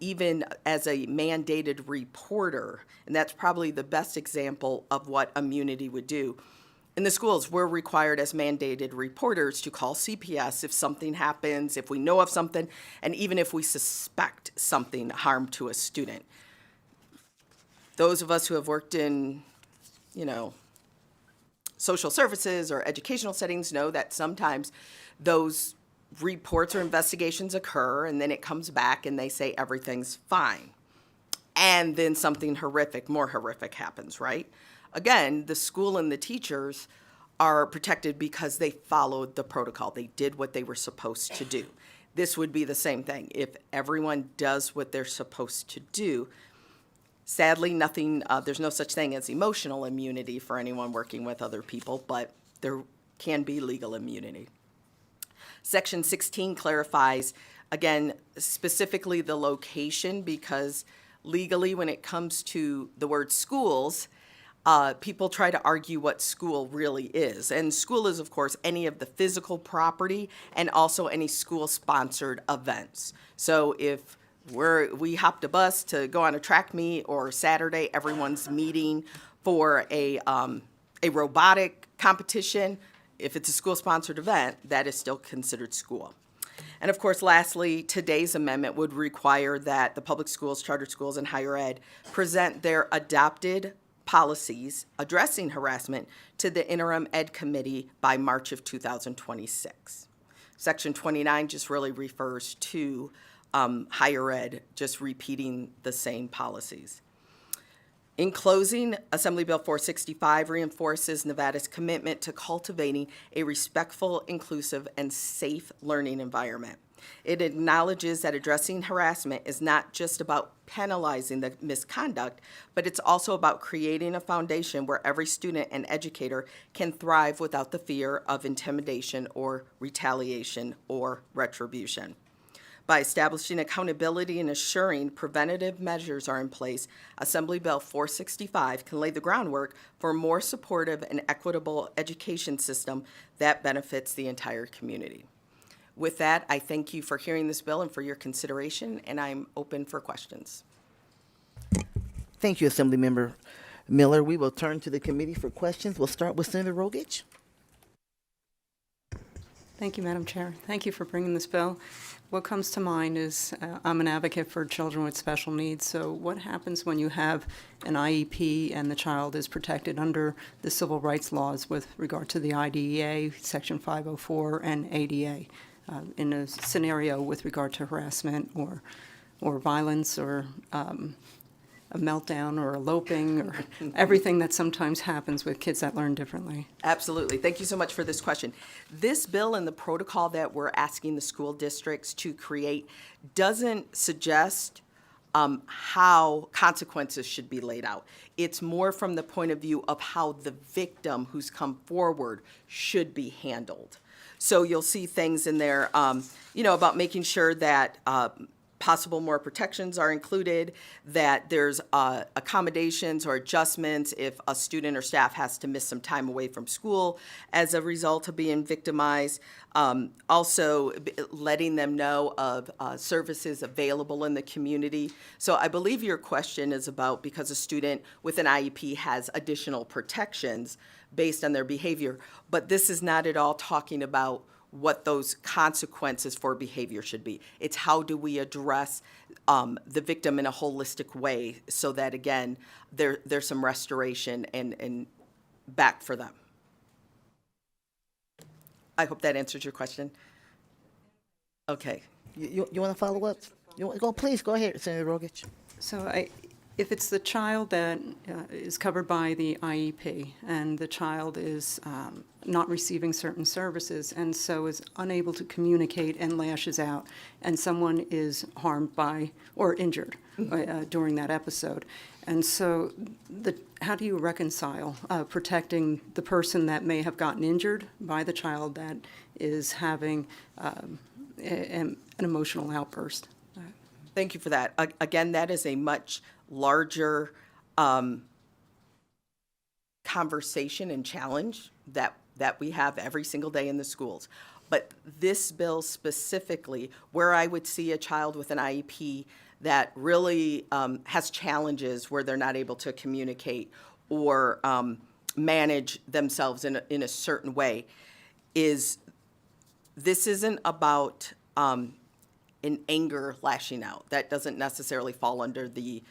even as a mandated reporter, and that's probably the best example of what immunity would do. In the schools, we're required as mandated reporters to call CPS if something happens, if we know of something, and even if we suspect something harm to a student. Those of us who have worked in, social services or educational settings know that sometimes those reports or investigations occur, and then it comes back and they say everything's fine. And then something horrific, more horrific happens, right? Again, the school and the teachers are protected because they followed the protocol. They did what they were supposed to do. This would be the same thing. If everyone does what they're supposed to do, sadly, there's no such thing as emotional immunity for anyone working with other people, but there can be legal immunity. Section 16 clarifies, again, specifically the location, because legally, when it comes to the word schools, people try to argue what school really is. And school is, of course, any of the physical property and also any school-sponsored events. So if we hopped a bus to go on a track meet, or Saturday everyone's meeting for a robotic competition, if it's a school-sponsored event, that is still considered school. And of course, lastly, today's amendment would require that the public schools, charter schools, and higher ed present their adopted policies addressing harassment to the Interim Ed Committee by March of 2026. Section 29 just really refers to higher ed, just repeating the same policies. In closing, Assembly Bill 465 reinforces Nevada's commitment to cultivating a respectful, inclusive, and safe learning environment. It acknowledges that addressing harassment is not just about penalizing the misconduct, but it's also about creating a foundation where every student and educator can thrive without the fear of intimidation or retaliation or retribution. By establishing accountability and assuring preventative measures are in place, Assembly Bill 465 can lay the groundwork for a more supportive and equitable education system that benefits the entire community. With that, I thank you for hearing this bill and for your consideration, and I'm open for questions. Thank you, Assemblymember Miller. We will turn to the committee for questions. We'll start with Senator Rogich. Thank you, Madam Chair. Thank you for bringing this bill. What comes to mind is I'm an advocate for children with special needs. So what happens when you have an IEP and the child is protected under the civil rights laws with regard to the IDEA, Section 504, and ADA, in a scenario with regard to harassment or violence or a meltdown or eloping or everything that sometimes happens with kids that learn differently? Absolutely. Thank you so much for this question. This bill and the protocol that we're asking the school districts to create doesn't suggest how consequences should be laid out. It's more from the point of view of how the victim who's come forward should be handled. So you'll see things in there, about making sure that possible more protections are included, that there's accommodations or adjustments if a student or staff has to miss some time away from school as a result of being victimized. Also letting them know of services available in the community. So I believe your question is about because a student with an IEP has additional protections based on their behavior, but this is not at all talking about what those consequences for behavior should be. It's how do we address the victim in a holistic way so that, again, there's some restoration and back for them. I hope that answers your question. Okay. You want to follow up? Please, go ahead, Senator Rogich. So if it's the child that is covered by the IEP and the child is not receiving certain services and so is unable to communicate and lashes out, and someone is harmed by or injured during that episode, and so how do you reconcile protecting the person that may have gotten injured by the child that is having an emotional outburst? Thank you for that. Again, that is a much larger conversation and challenge that we have every single day in the schools. But this bill specifically, where I would see a child with an IEP that really has challenges where they're not able to communicate or manage themselves in a certain way, is this isn't about an anger lashing out. That doesn't necessarily fall under the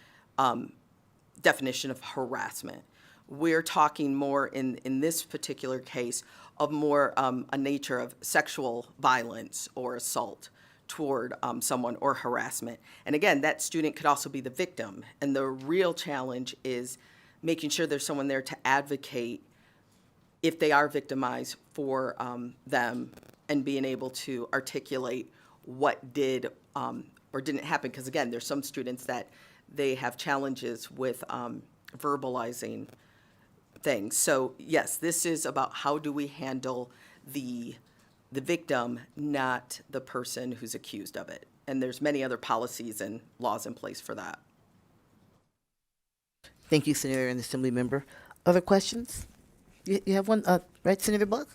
definition of harassment. We're talking more in this particular case of more a nature of sexual violence or assault toward someone or harassment. And again, that student could also be the victim. And the real challenge is making sure there's someone there to advocate if they are victimized for them and being able to articulate what did or didn't happen. Because again, there's some students that they have challenges with verbalizing things. So yes, this is about how do we handle the victim, not the person who's accused of it. And there's many other policies and laws in place for that. Thank you, Senator and Assembly Member. Other questions? You have one, right, Senator Buck?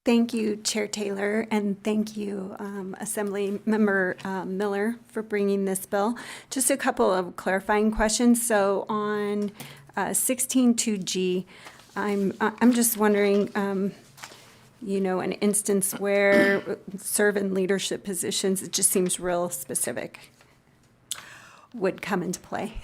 Thank you, Chair Taylor, and thank you, Assembly Member Miller, for bringing this bill. Just a couple of clarifying questions. So on 16.2G, I'm just wondering, an instance where serve in leadership positions, it just seems real specific, would come into play.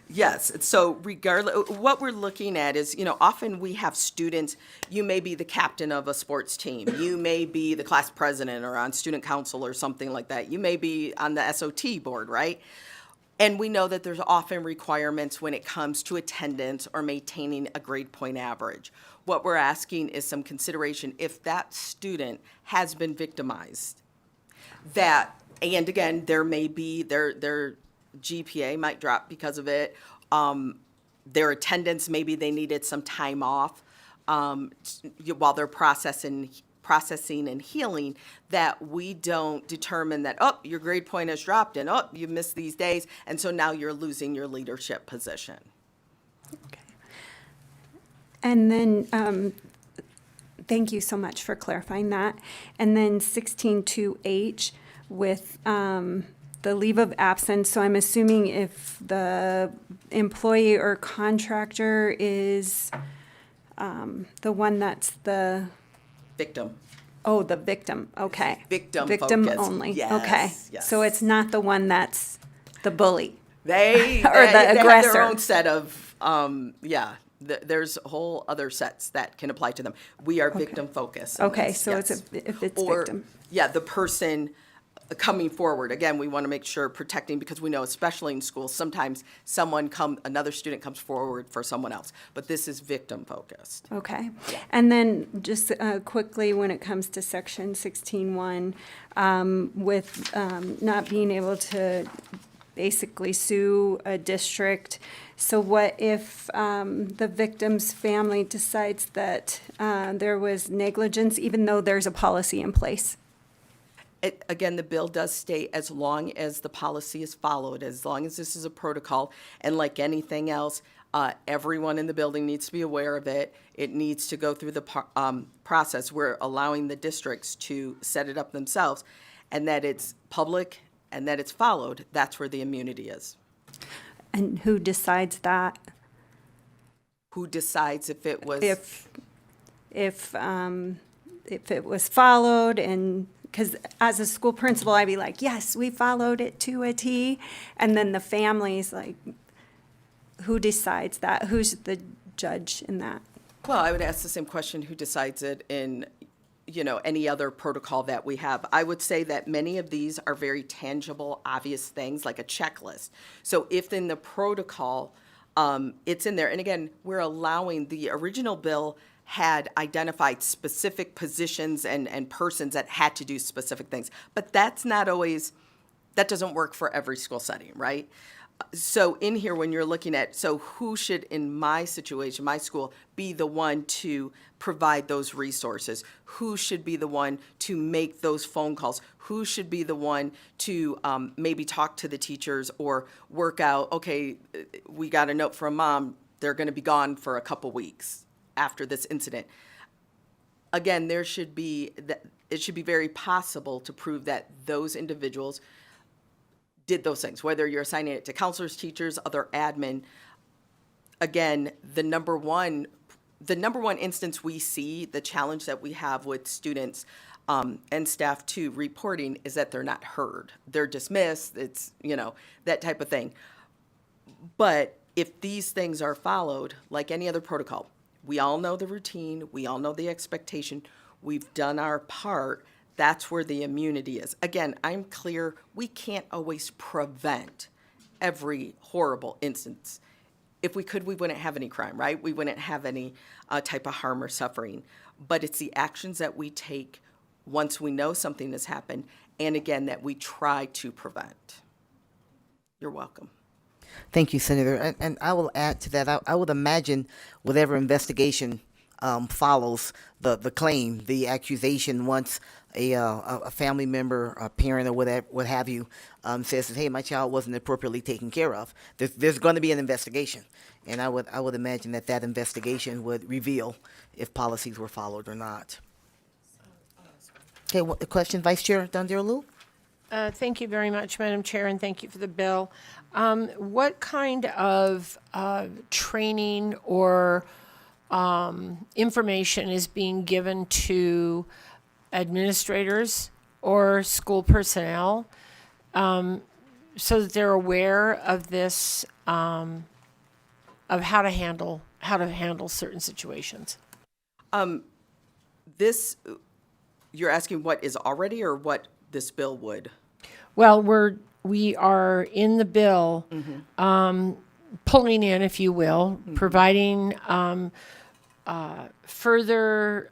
Yes. So regardless, what we're looking at is, often we have students, you may be the captain of a sports team. You may be the class president or on student council or something like that. You may be on the SOT board, right? And we know that there's often requirements when it comes to attendance or maintaining a grade point average. What we're asking is some consideration if that student has been victimized. And again, there may be, their GPA might drop because of it. Their attendance, maybe they needed some time off while they're processing and healing, that we don't determine that, your grade point has dropped and, you missed these days, and so now you're losing your leadership position. Okay. And then, thank you so much for clarifying that. And then 16.2H with the leave of absence. So I'm assuming if the employee or contractor is the one that's the victim. Oh, the victim. Okay. Victim focused. Only. Yes, okay. Yes. So it's not the one that's the bully. They or the they aggressor. have their own set of there's whole other sets that can apply to them. We are victim focused. Okay, so it's if it's victim. Yeah, the person coming forward. Again, we want to make sure protecting, because we know, especially in schools, sometimes another student comes forward for someone else, but this is victim focused. Okay. And then just quickly, when it comes to section 16.1, with not being able to basically sue a district, so what if the victim's family decides that there was negligence, even though there's a policy in place? Again, the bill does state as long as the policy is followed, as long as this is a protocol, and like anything else, everyone in the building needs to be aware of it. It needs to go through the process. We're allowing the districts to set it up themselves, and that it's public and that it's followed. That's where the immunity is. And who decides that? Who decides if it was... If it was followed, and because as a school principal, I'd be like, yes, we followed it to a T. And then the family's like, who decides that? Who's the judge in that? Well, I would ask the same question, who decides it in, any other protocol that we have. I would say that many of these are very tangible, obvious things, like a checklist. So if in the protocol, it's in there, and again, we're allowing, the original bill had identified specific positions and persons that had to do specific things. But that's not always, that doesn't work for every school setting, right? So in here, when you're looking at, so who should, in my situation, my school, be the one to provide those resources? Who should be the one to make those phone calls? Who should be the one to maybe talk to the teachers or work out, okay, we got a note from mom, they're going to be gone for a couple weeks after this incident. Again, it should be very possible to prove that those individuals did those things, whether you're assigning it to counselors, teachers, other admin. Again, the number one instance we see, the challenge that we have with students and staff too reporting, is that they're not heard. They're dismissed, it's, that type of thing. But if these things are followed, like any other protocol, we all know the routine, we all know the expectation, we've done our part, that's where the immunity is. Again, I'm clear, we can't always prevent every horrible instance. If we could, we wouldn't have any crime, right? We wouldn't have any type of harm or suffering. But it's the actions that we take once we know something has happened, and again, that we try to prevent. You're welcome. Thank you, Senator. And I will add to that. I would imagine whatever investigation follows the claim, the accusation, once a family member, a parent, or whatever, what have you, says, "Hey, my child wasn't appropriately taken care of." There's going to be an investigation, and I would imagine that investigation would reveal if policies were followed or not. Okay, question, Vice Chair Dondero-Lupe? Thank you very much, Madam Chair, and thank you for the bill. What kind of training or information is being given to administrators or school personnel so that they're aware of this, of how to handle certain situations? This, you're asking what is already or what this bill would? Well, we are in the bill, pulling in, if you will, providing further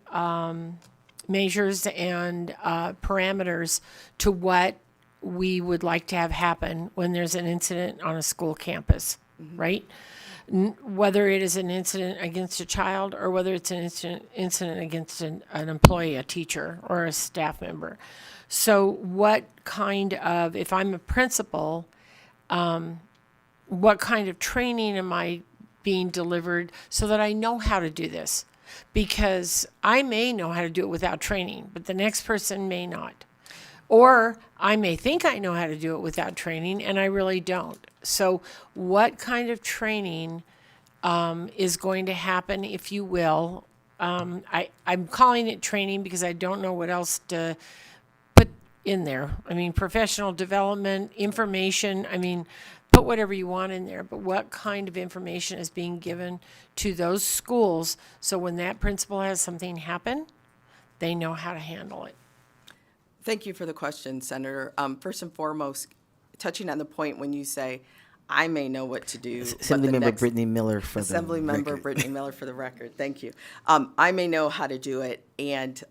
measures and parameters to what we would like to have happen when there's an incident on a school campus, right? Whether it is an incident against a child or whether it's an incident against an employee, a teacher, or a staff member. So what kind of, if I'm a principal, what kind of training am I being delivered so that I know how to do this? Because I may know how to do it without training, but the next person may not. Or I may think I know how to do it without training, and I really don't. So what kind of training is going to happen, if you will? I'm calling it training because I don't know what else to put in there. I mean, professional development, information, I mean, put whatever you want in there, but what kind of information is being given to those schools so when that principal has something happen, they know how to handle it? Thank you for the question, Senator. First and foremost, touching on the point when you say, I may know what to do. Assemblymember Brittany Miller for the record. Assemblymember Brittany Miller for the record. Thank you. I may know how to do it, and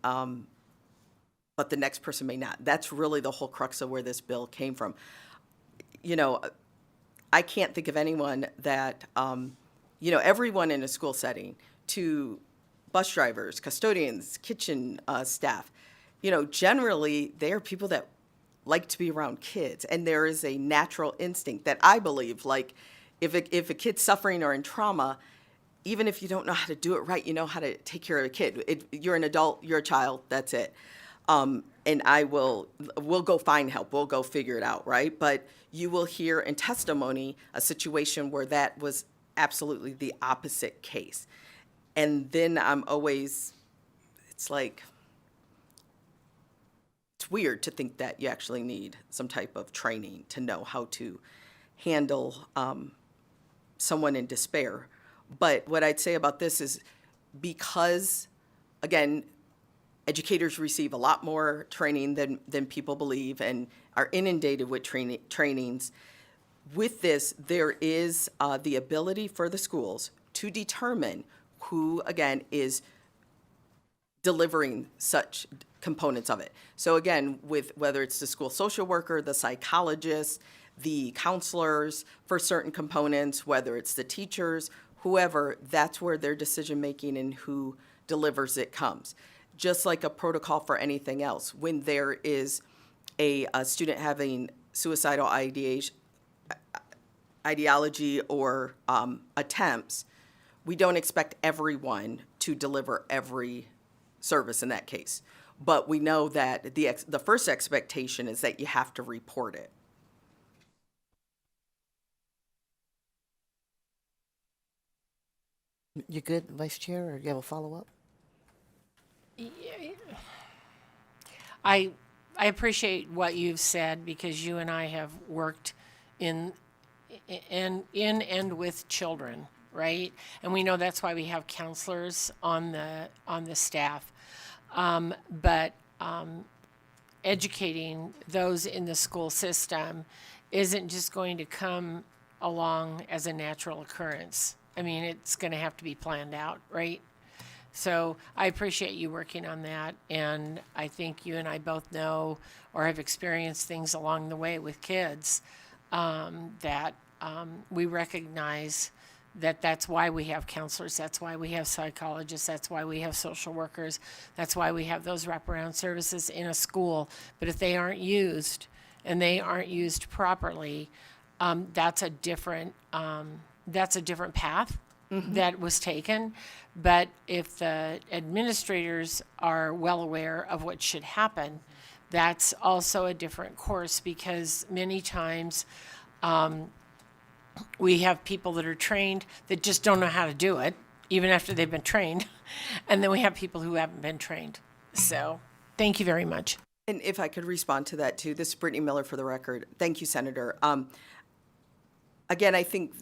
but the next person may not. That's really the whole crux of where this bill came from. You know, I can't think of anyone that, everyone in a school setting, to bus drivers, custodians, kitchen staff, generally they are people that like to be around kids, and there is a natural instinct that I believe, like if a kid's suffering or in trauma, even if you don't know how to do it right, you know how to take care of a kid. You're an adult, you're a child, that's it. And we'll go find help, we'll go figure it out, right? But you will hear in testimony a situation where that was absolutely the opposite case. And then I'm always, it's like, it's weird to think that you actually need some type of training to know how to handle someone in despair. But what I'd say about this is because, again, educators receive a lot more training than people believe and are inundated with trainings. With this, there is the ability for the schools to determine who, again, is delivering such components of it. So again, with whether it's the school social worker, the psychologist, the counselors for certain components, whether it's the teachers, whoever, that's where their decision-making and who delivers it comes. Just like a protocol for anything else. When there is a student having suicidal ideology or attempts, we don't expect everyone to deliver every service in that case. But we know that the first expectation is that you have to report it. You good, Vice Chair, or you have a follow-up? I appreciate what you've said because you and I have worked in and with children, right? And we know that's why we have counselors on the staff. But educating those in the school system isn't just going to come along as a natural occurrence. I mean, it's going to have to be planned out, right? So I appreciate you working on that, and I think you and I both know or have experienced things along the way with kids that we recognize that that's why we have counselors, that's why we have psychologists, that's why we have social workers, that's why we have those wraparound services in a school. But if they aren't used, and they aren't used properly, that's a different path that was taken. But if the administrators are well aware of what should happen, that's also a different course, because many times we have people that are trained that just don't know how to do it, even after they've been trained. And then we have people who haven't been trained. So thank you very much. And if I could respond to that too, this is Brittany Miller for the record. Thank you, Senator. Again, I think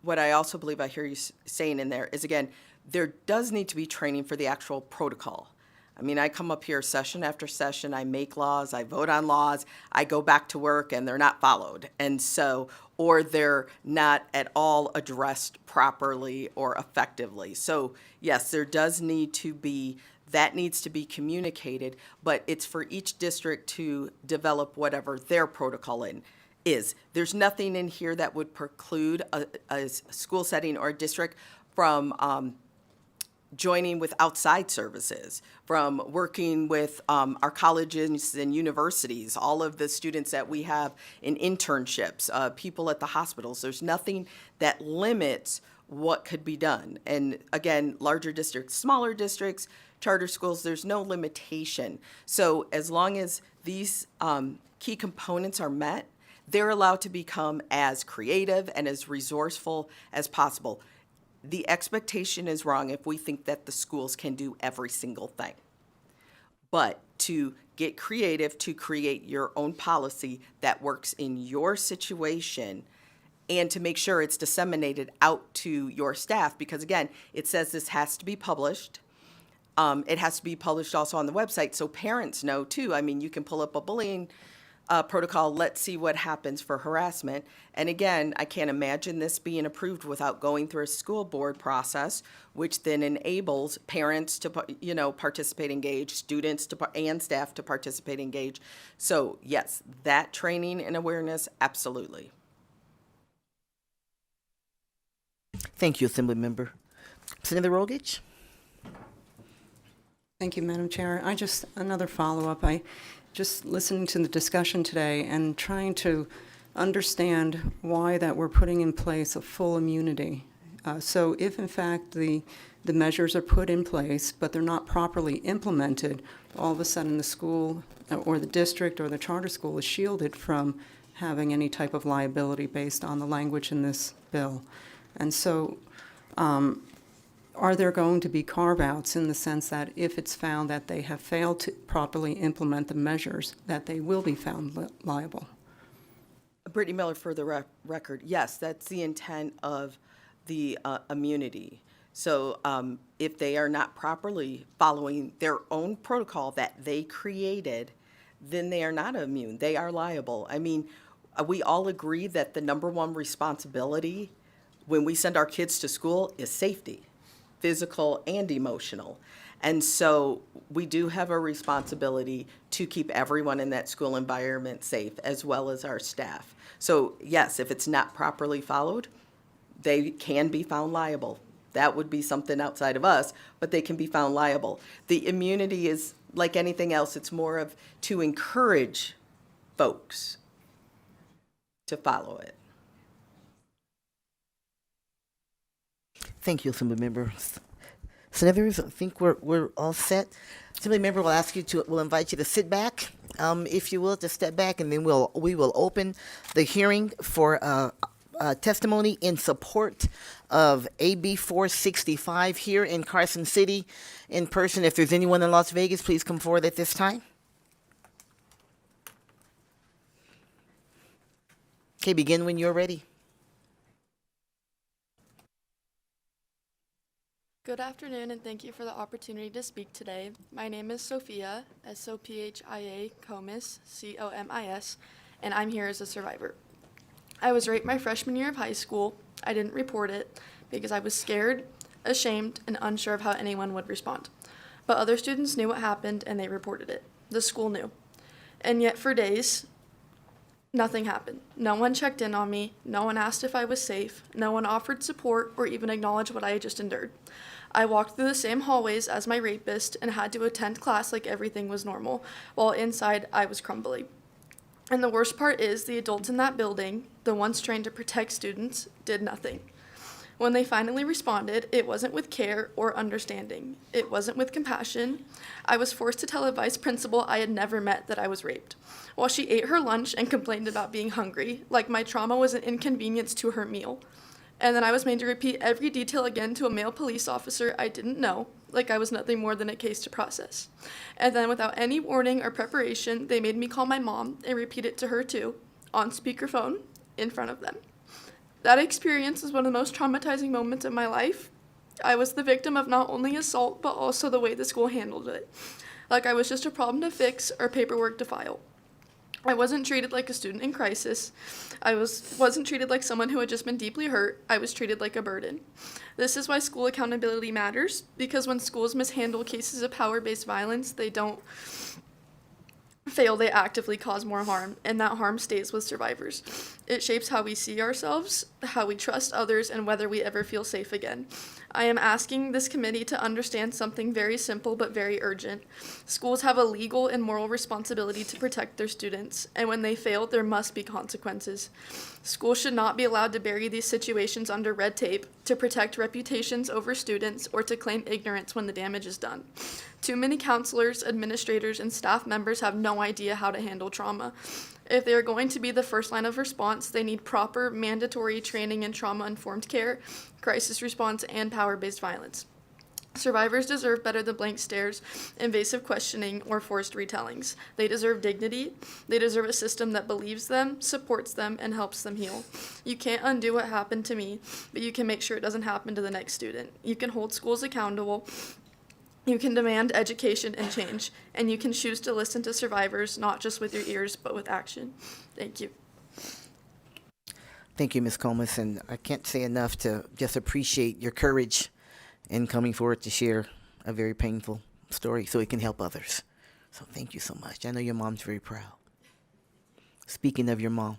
what I also believe I hear you saying in there is, again, there does need to be training for the actual protocol. I mean, I come up here session after session, I make laws, I vote on laws, I go back to work and they're not followed. And so, or they're not at all addressed properly or effectively. So yes, there does need to be, that needs to be communicated, but it's for each district to develop whatever their protocol is. There's nothing in here that would preclude a school setting or a district from joining with outside services, from working with our colleges and universities, all of the students that we have in internships, people at the hospitals. There's nothing that limits what could be done. And again, larger districts, smaller districts, charter schools, there's no limitation. So as long as these key components are met, they're allowed to become as creative and as resourceful as possible. The expectation is wrong if we think that the schools can do every single thing. But to get creative, to create your own policy that works in your situation, and to make sure it's disseminated out to your staff, because again, it says this has to be published. It has to be published also on the website so parents know too. I mean, you can pull up a bullying protocol, let's see what happens for harassment. And again, I can't imagine this being approved without going through a school board process, which then enables parents to, participate, engage, students and staff to participate, engage. So yes, that training and awareness, absolutely. Thank you, Assemblymember. Senator Rogich? Thank you, Madam Chair. Another follow-up. Just listening to the discussion today and trying to understand why that we're putting in place a full immunity. So if in fact the measures are put in place, but they're not properly implemented, all of a sudden the school or the district or the charter school is shielded from having any type of liability based on the language in this bill. And so are there going to be carve-outs in the sense that if it's found that they have failed to properly implement the measures, that they will be found liable? Brittany Miller for the record. Yes, that's the intent of the immunity. So if they are not properly following their own protocol that they created, then they are not immune. They are liable. I mean, we all agree that the number one responsibility when we send our kids to school is safety, physical and emotional. And so we do have a responsibility to keep everyone in that school environment safe, as well as our staff. So yes, if it's not properly followed, they can be found liable. That would be something outside of us, but they can be found liable. The immunity is like anything else. It's more of to encourage folks to follow it. Thank you, Assemblymember. Senators, I think we're all set. Assemblymember will invite you to sit back, if you will, to step back, and then we will open the hearing for testimony in support of AB 465 here in Carson City in person. If there's anyone in Las Vegas, please come forward at this time. Okay, begin when you're ready. Good afternoon, and thank you for the opportunity to speak today. My name is Sophia, Sophia Comis, Comis, and I'm here as a survivor. I was raped my freshman year of high school. I didn't report it because I was scared, ashamed, and unsure of how anyone would respond. But other students knew what happened, and they reported it. The school knew. And yet for days, nothing happened. No one checked in on me. No one asked if I was safe. No one offered support or even acknowledged what I had just endured. I walked through the same hallways as my rapist and had to attend class like everything was normal, while inside I was crumbling. And the worst part is the adults in that building, the ones trained to protect students, did nothing. When they finally responded, it wasn't with care or understanding. It wasn't with compassion. I was forced to tell a vice principal I had never met that I was raped, while she ate her lunch and complained about being hungry, like my trauma was an inconvenience to her meal. And then I was made to repeat every detail again to a male police officer I didn't know, like I was nothing more than a case to process. And then without any warning or preparation, they made me call my mom and repeat it to her too, on speakerphone, in front of them. That experience was one of the most traumatizing moments of my life. I was the victim of not only assault, but also the way the school handled it. Like I was just a problem to fix or paperwork to file. I wasn't treated like a student in crisis. I wasn't treated like someone who had just been deeply hurt. I was treated like a burden. This is why school accountability matters, because when schools mishandle cases of power-based violence, they don't fail, they actively cause more harm, and that harm stays with survivors. It shapes how we see ourselves, how we trust others, and whether we ever feel safe again. I am asking this committee to understand something very simple but very urgent. Schools have a legal and moral responsibility to protect their students, and when they fail, there must be consequences. Schools should not be allowed to bury these situations under red tape, to protect reputations over students, or to claim ignorance when the damage is done. Too many counselors, administrators, and staff members have no idea how to handle trauma. If they are going to be the first line of response, they need proper mandatory training in trauma-informed care, crisis response, and power-based violence. Survivors deserve better than blank stares, invasive questioning, or forced retellings. They deserve dignity. They deserve a system that believes them, supports them, and helps them heal. You can't undo what happened to me, but you can make sure it doesn't happen to the next student. You can hold schools accountable. You can demand education and change, and you can choose to listen to survivors, not just with your ears, but with action. Thank you. Thank you, Ms. Comas, and I can't say enough to just appreciate your courage in coming forward to share a very painful story so it can help others. So thank you so much. I know your mom's very proud. Speaking of your mom.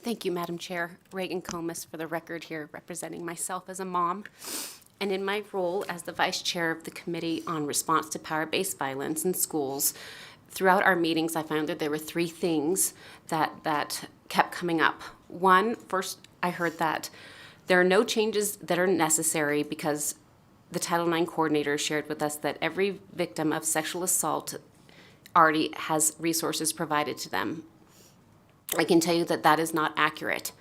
Thank you, Madam Chair. Reagan Comas for the record here, representing myself as a mom. And in my role as the Vice Chair of the Committee on Response to Power-Based Violence in Schools, throughout our meetings, I found that there were three things that kept coming up. One, first, I heard that there are no changes that are necessary because the Title IX coordinator shared with us that every victim of sexual assault already has resources provided to them. I can tell you that that is not accurate.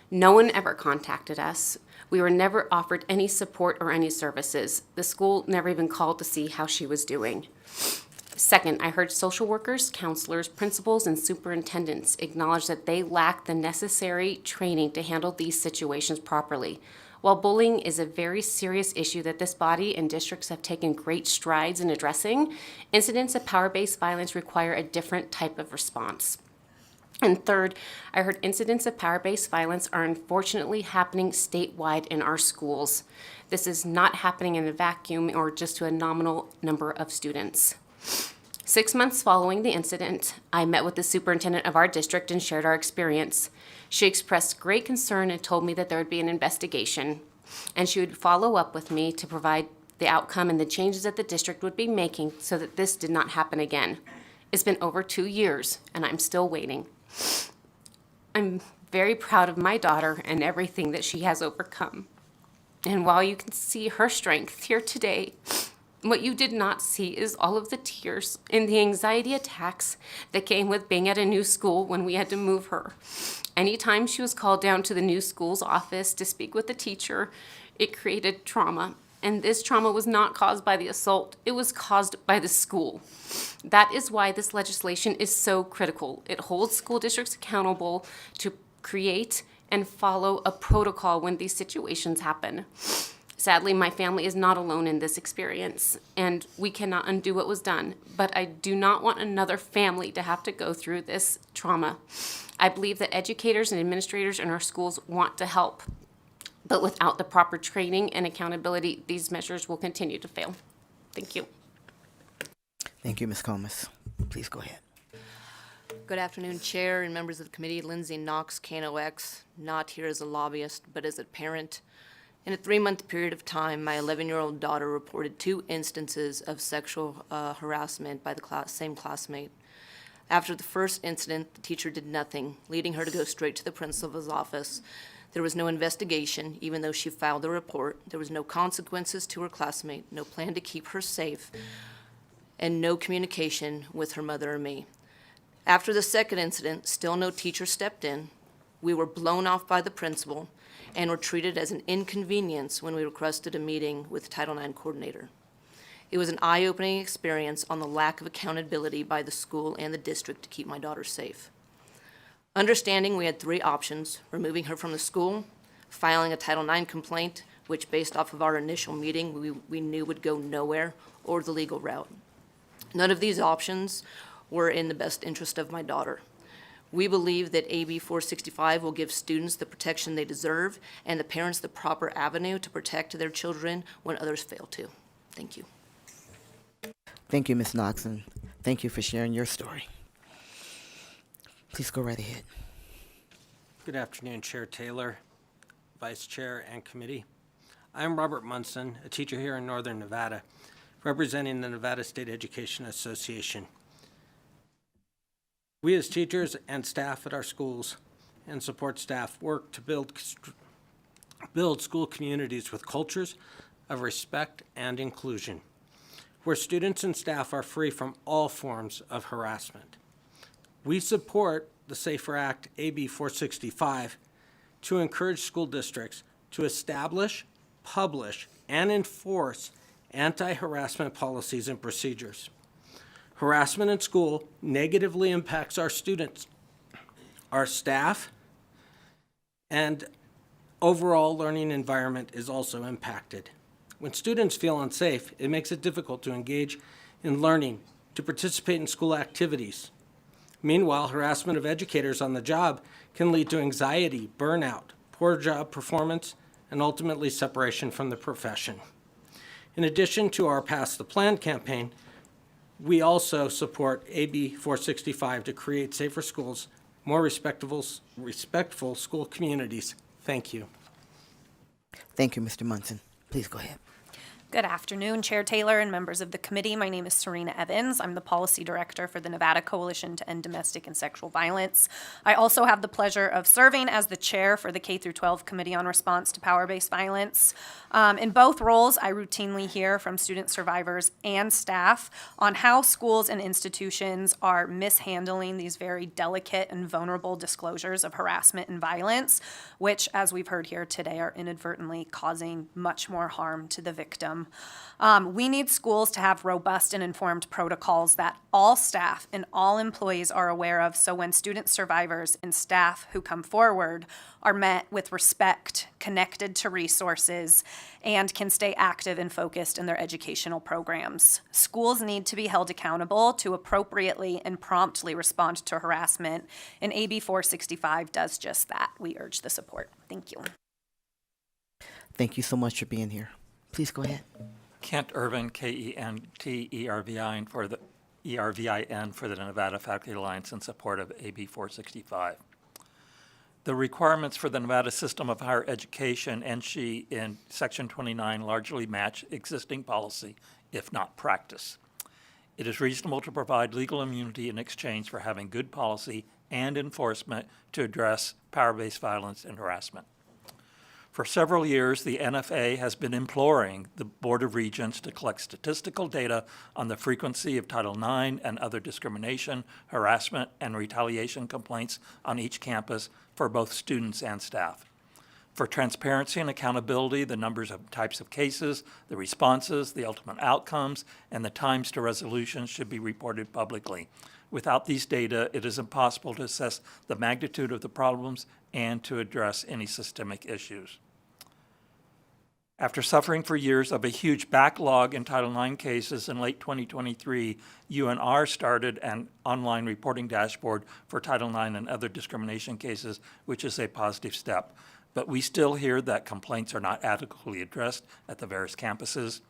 No one ever contacted us. We were never offered any support or any services. The school never even called to see how she was doing. Second, I heard social workers, counselors, principals, and superintendents acknowledge that they lack the necessary training to handle these situations properly. While bullying is a very serious issue that this body and districts have taken great strides in addressing, incidents of power-based violence require a different type of response. And third, I heard incidents of power-based violence are unfortunately happening statewide in our schools. This is not happening in a vacuum or just to a nominal number of students. 6 months following the incident, I met with the superintendent of our district and shared our experience. She expressed great concern and told me that there would be an investigation, and she would follow up with me to provide the outcome and the changes that the district would be making so that this did not happen again. It's been over 2 years, and I'm still waiting. I'm very proud of my daughter and everything that she has overcome. And while you can see her strength here today, what you did not see is all of the tears and the anxiety attacks that came with being at a new school when we had to move her. Anytime she was called down to the new school's office to speak with the teacher, it created trauma. And this trauma was not caused by the assault, it was caused by the school. That is why this legislation is so critical. It holds school districts accountable to create and follow a protocol when these situations happen. Sadly, my family is not alone in this experience, and we cannot undo what was done, but I do not want another family to have to go through this trauma. I believe that educators and administrators in our schools want to help, but without the proper training and accountability, these measures will continue to fail. Thank you. Thank you, Ms. Comas. Please go ahead. Good afternoon, Chair and members of the committee. Lindsay Knox, KNOX, not here as a lobbyist, but as a parent. In a 3-month period of time, my 11-year-old daughter reported 2 instances of sexual harassment by the same classmate. After the first incident, the teacher did nothing, leading her to go straight to the principal's office. There was no investigation, even though she filed a report. There was no consequences to her classmate, no plan to keep her safe, and no communication with her mother or me. After the second incident, still no teacher stepped in. We were blown off by the principal and were treated as an inconvenience when we requested a meeting with the Title IX coordinator. It was an eye-opening experience on the lack of accountability by the school and the district to keep my daughter safe. Understanding we had 3 options: removing her from the school, filing a Title IX complaint, which based off of our initial meeting we knew would go nowhere, or the legal route. None of these options were in the best interest of my daughter. We believe that AB 465 will give students the protection they deserve and the parents the proper avenue to protect their children when others fail to. Thank you. Thank you, Ms. Knox, and thank you for sharing your story. Please go right ahead. Good afternoon, Chair Taylor, Vice Chair, and Committee. I'm Robert Munson, a teacher here in Northern Nevada, representing the Nevada State Education Association. We as teachers and staff at our schools and support staff work to build school communities with cultures of respect and inclusion, where students and staff are free from all forms of harassment. We support the SAFER Act, AB 465, to encourage school districts to establish, publish, and enforce anti-harassment policies and procedures. Harassment in school negatively impacts our students, our staff, and overall learning environment is also impacted. When students feel unsafe, it makes it difficult to engage in learning, to participate in school activities. Meanwhile, harassment of educators on the job can lead to anxiety, burnout, poor job performance, and ultimately separation from the profession. In addition to our Pass the Plan campaign, we also support AB 465 to create safer schools, more respectful school communities. Thank you. Thank you, Mr. Munson. Please go ahead. Good afternoon, Chair Taylor and members of the committee. My name is Serena Evans. I'm the Policy Director for the Nevada Coalition to End Domestic and Sexual Violence. I also have the pleasure of serving as the chair for the K-12 Committee on Response to Power-Based Violence. In both roles, I routinely hear from student survivors and staff on how schools and institutions are mishandling these very delicate and vulnerable disclosures of harassment and violence, which, as we've heard here today, are inadvertently causing much more harm to the victim. We need schools to have robust and informed protocols that all staff and all employees are aware of, so when student survivors and staff who come forward are met with respect, connected to resources, and can stay active and focused in their educational programs. Schools need to be held accountable to appropriately and promptly respond to harassment, and AB 465 does just that. We urge the support. Thank you. Thank you so much for being here. Please go ahead. Kent Irvin, KENT-ERVIN for the Nevada Faculty Alliance in support of AB 465. The requirements for the Nevada System of Higher Education, NSHE, in Section 29 largely match existing policy, if not practice. It is reasonable to provide legal immunity in exchange for having good policy and enforcement to address power-based violence and harassment. For several years, the NFA has been imploring the Board of Regents to collect statistical data on the frequency of Title IX and other discrimination, harassment, and retaliation complaints on each campus for both students and staff. For transparency and accountability, the numbers of types of cases, the responses, the ultimate outcomes, and the times to resolution should be reported publicly. Without these data, it is impossible to assess the magnitude of the problems and to address any systemic issues. After suffering for years of a huge backlog in Title IX cases, in late 2023, UNR started an online reporting dashboard for Title IX and other discrimination cases, which is a positive step. But we still hear that complaints are not adequately addressed at the various campuses.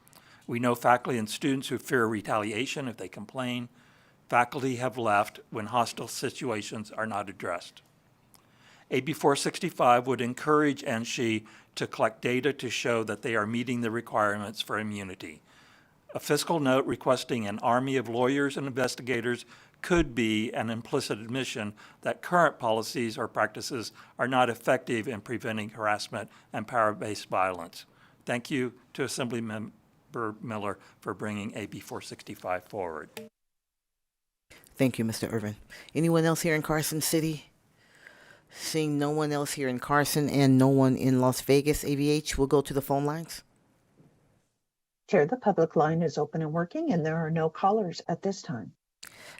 We know faculty and students who fear retaliation if they complain. Faculty have left when hostile situations are not addressed. AB 465 would encourage NSHE to collect data to show that they are meeting the requirements for immunity. A fiscal note requesting an army of lawyers and investigators could be an implicit admission that current policies or practices are not effective in preventing harassment and power-based violence. Thank you to Assembly Member Miller for bringing AB 465 forward. Thank you, Mr. Irvin. Anyone else here in Carson City? Seeing no one else here in Carson and no one in Las Vegas, AVH, we'll go to the phone lines. Chair, the public line is open and working, and there are no callers at this time.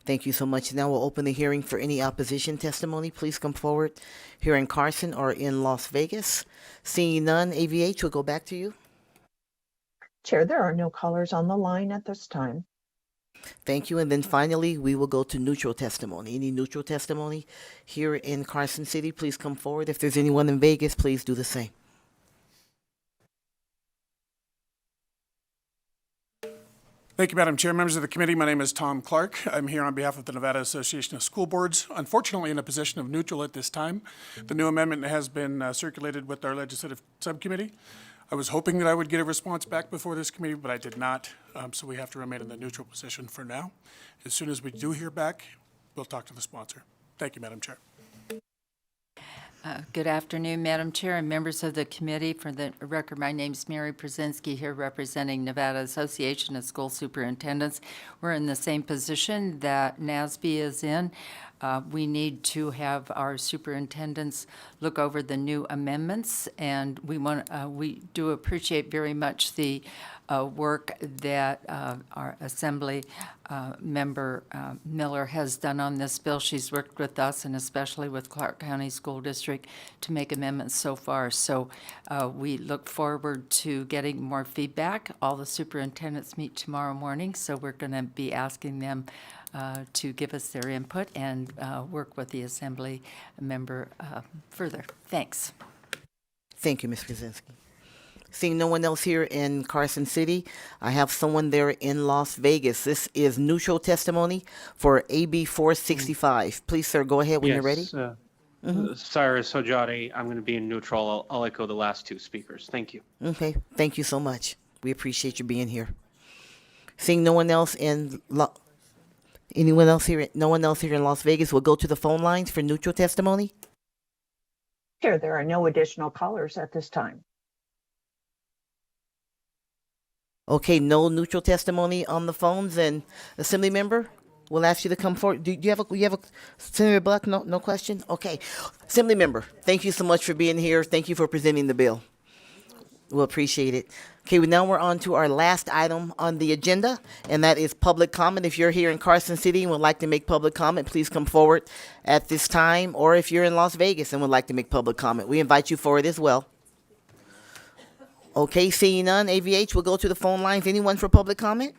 Thank you so much. Now we'll open the hearing for any opposition testimony. Please come forward here in Carson or in Las Vegas. Seeing none, AVH, we'll go back to you. Chair, there are no callers on the line at this time. Thank you. And then finally, we will go to neutral testimony. Any neutral testimony here in Carson City, please come forward. If there's anyone in Vegas, please do the same. Thank you, Madam Chair. Members of the committee, my name is Tom Clark. I'm here on behalf of the Nevada Association of School Boards, unfortunately in a position of neutral at this time. The new amendment has been circulated with our legislative subcommittee. I was hoping that I would get a response back before this committee, but I did not, so we have to remain in the neutral position for now. As soon as we do hear back, we'll talk to the sponsor. Thank you, Madam Chair. Good afternoon, Madam Chair and members of the committee. For the record, my name is Mary Brzezinski, here representing Nevada Association of School Superintendents. We're in the same position that NASB is in. We need to have our superintendents look over the new amendments, and we do appreciate very much the work that our Assembly member Miller has done on this bill. She's worked with us and especially with Clark County School District to make amendments so far. So we look forward to getting more feedback. All the superintendents meet tomorrow morning, so we're going to be asking them to give us their input and work with the Assembly member further. Thanks. Thank you, Ms. Brzezinski. Seeing no one else here in Carson City, I have someone there in Las Vegas. This is neutral testimony for AB 465. Please, sir, go ahead when you're ready. Cyrus Hojadi, I'm going to be in neutral. I'll echo the last two speakers. Thank you. Okay, thank you so much. We appreciate you being here. Seeing no one else in no one else here in Las Vegas, we'll go to the phone lines for neutral testimony. Chair, there are no additional callers at this time. Okay, no neutral testimony on the phones. And Assembly member, we'll ask you to come forward. Do you have a Senator Buck? No question. Okay, Assembly member, thank you so much for being here. Thank you for presenting the bill. We'll appreciate it. Okay, now we're on to our last item on the agenda, and that is public comment. If you're here in Carson City and would like to make public comment, please come forward at this time. Or if you're in Las Vegas and would like to make public comment, we invite you forward as well. Okay, seeing none, AVH, we'll go to the phone lines. Anyone for public comment?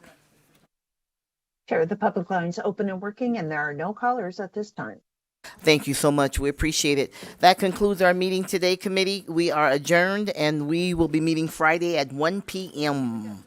Chair, the public line's open and working, and there are no callers at this time. Thank you so much. We appreciate it. That concludes our meeting today, committee. We are adjourned, and we will be meeting Friday at 1 p.m.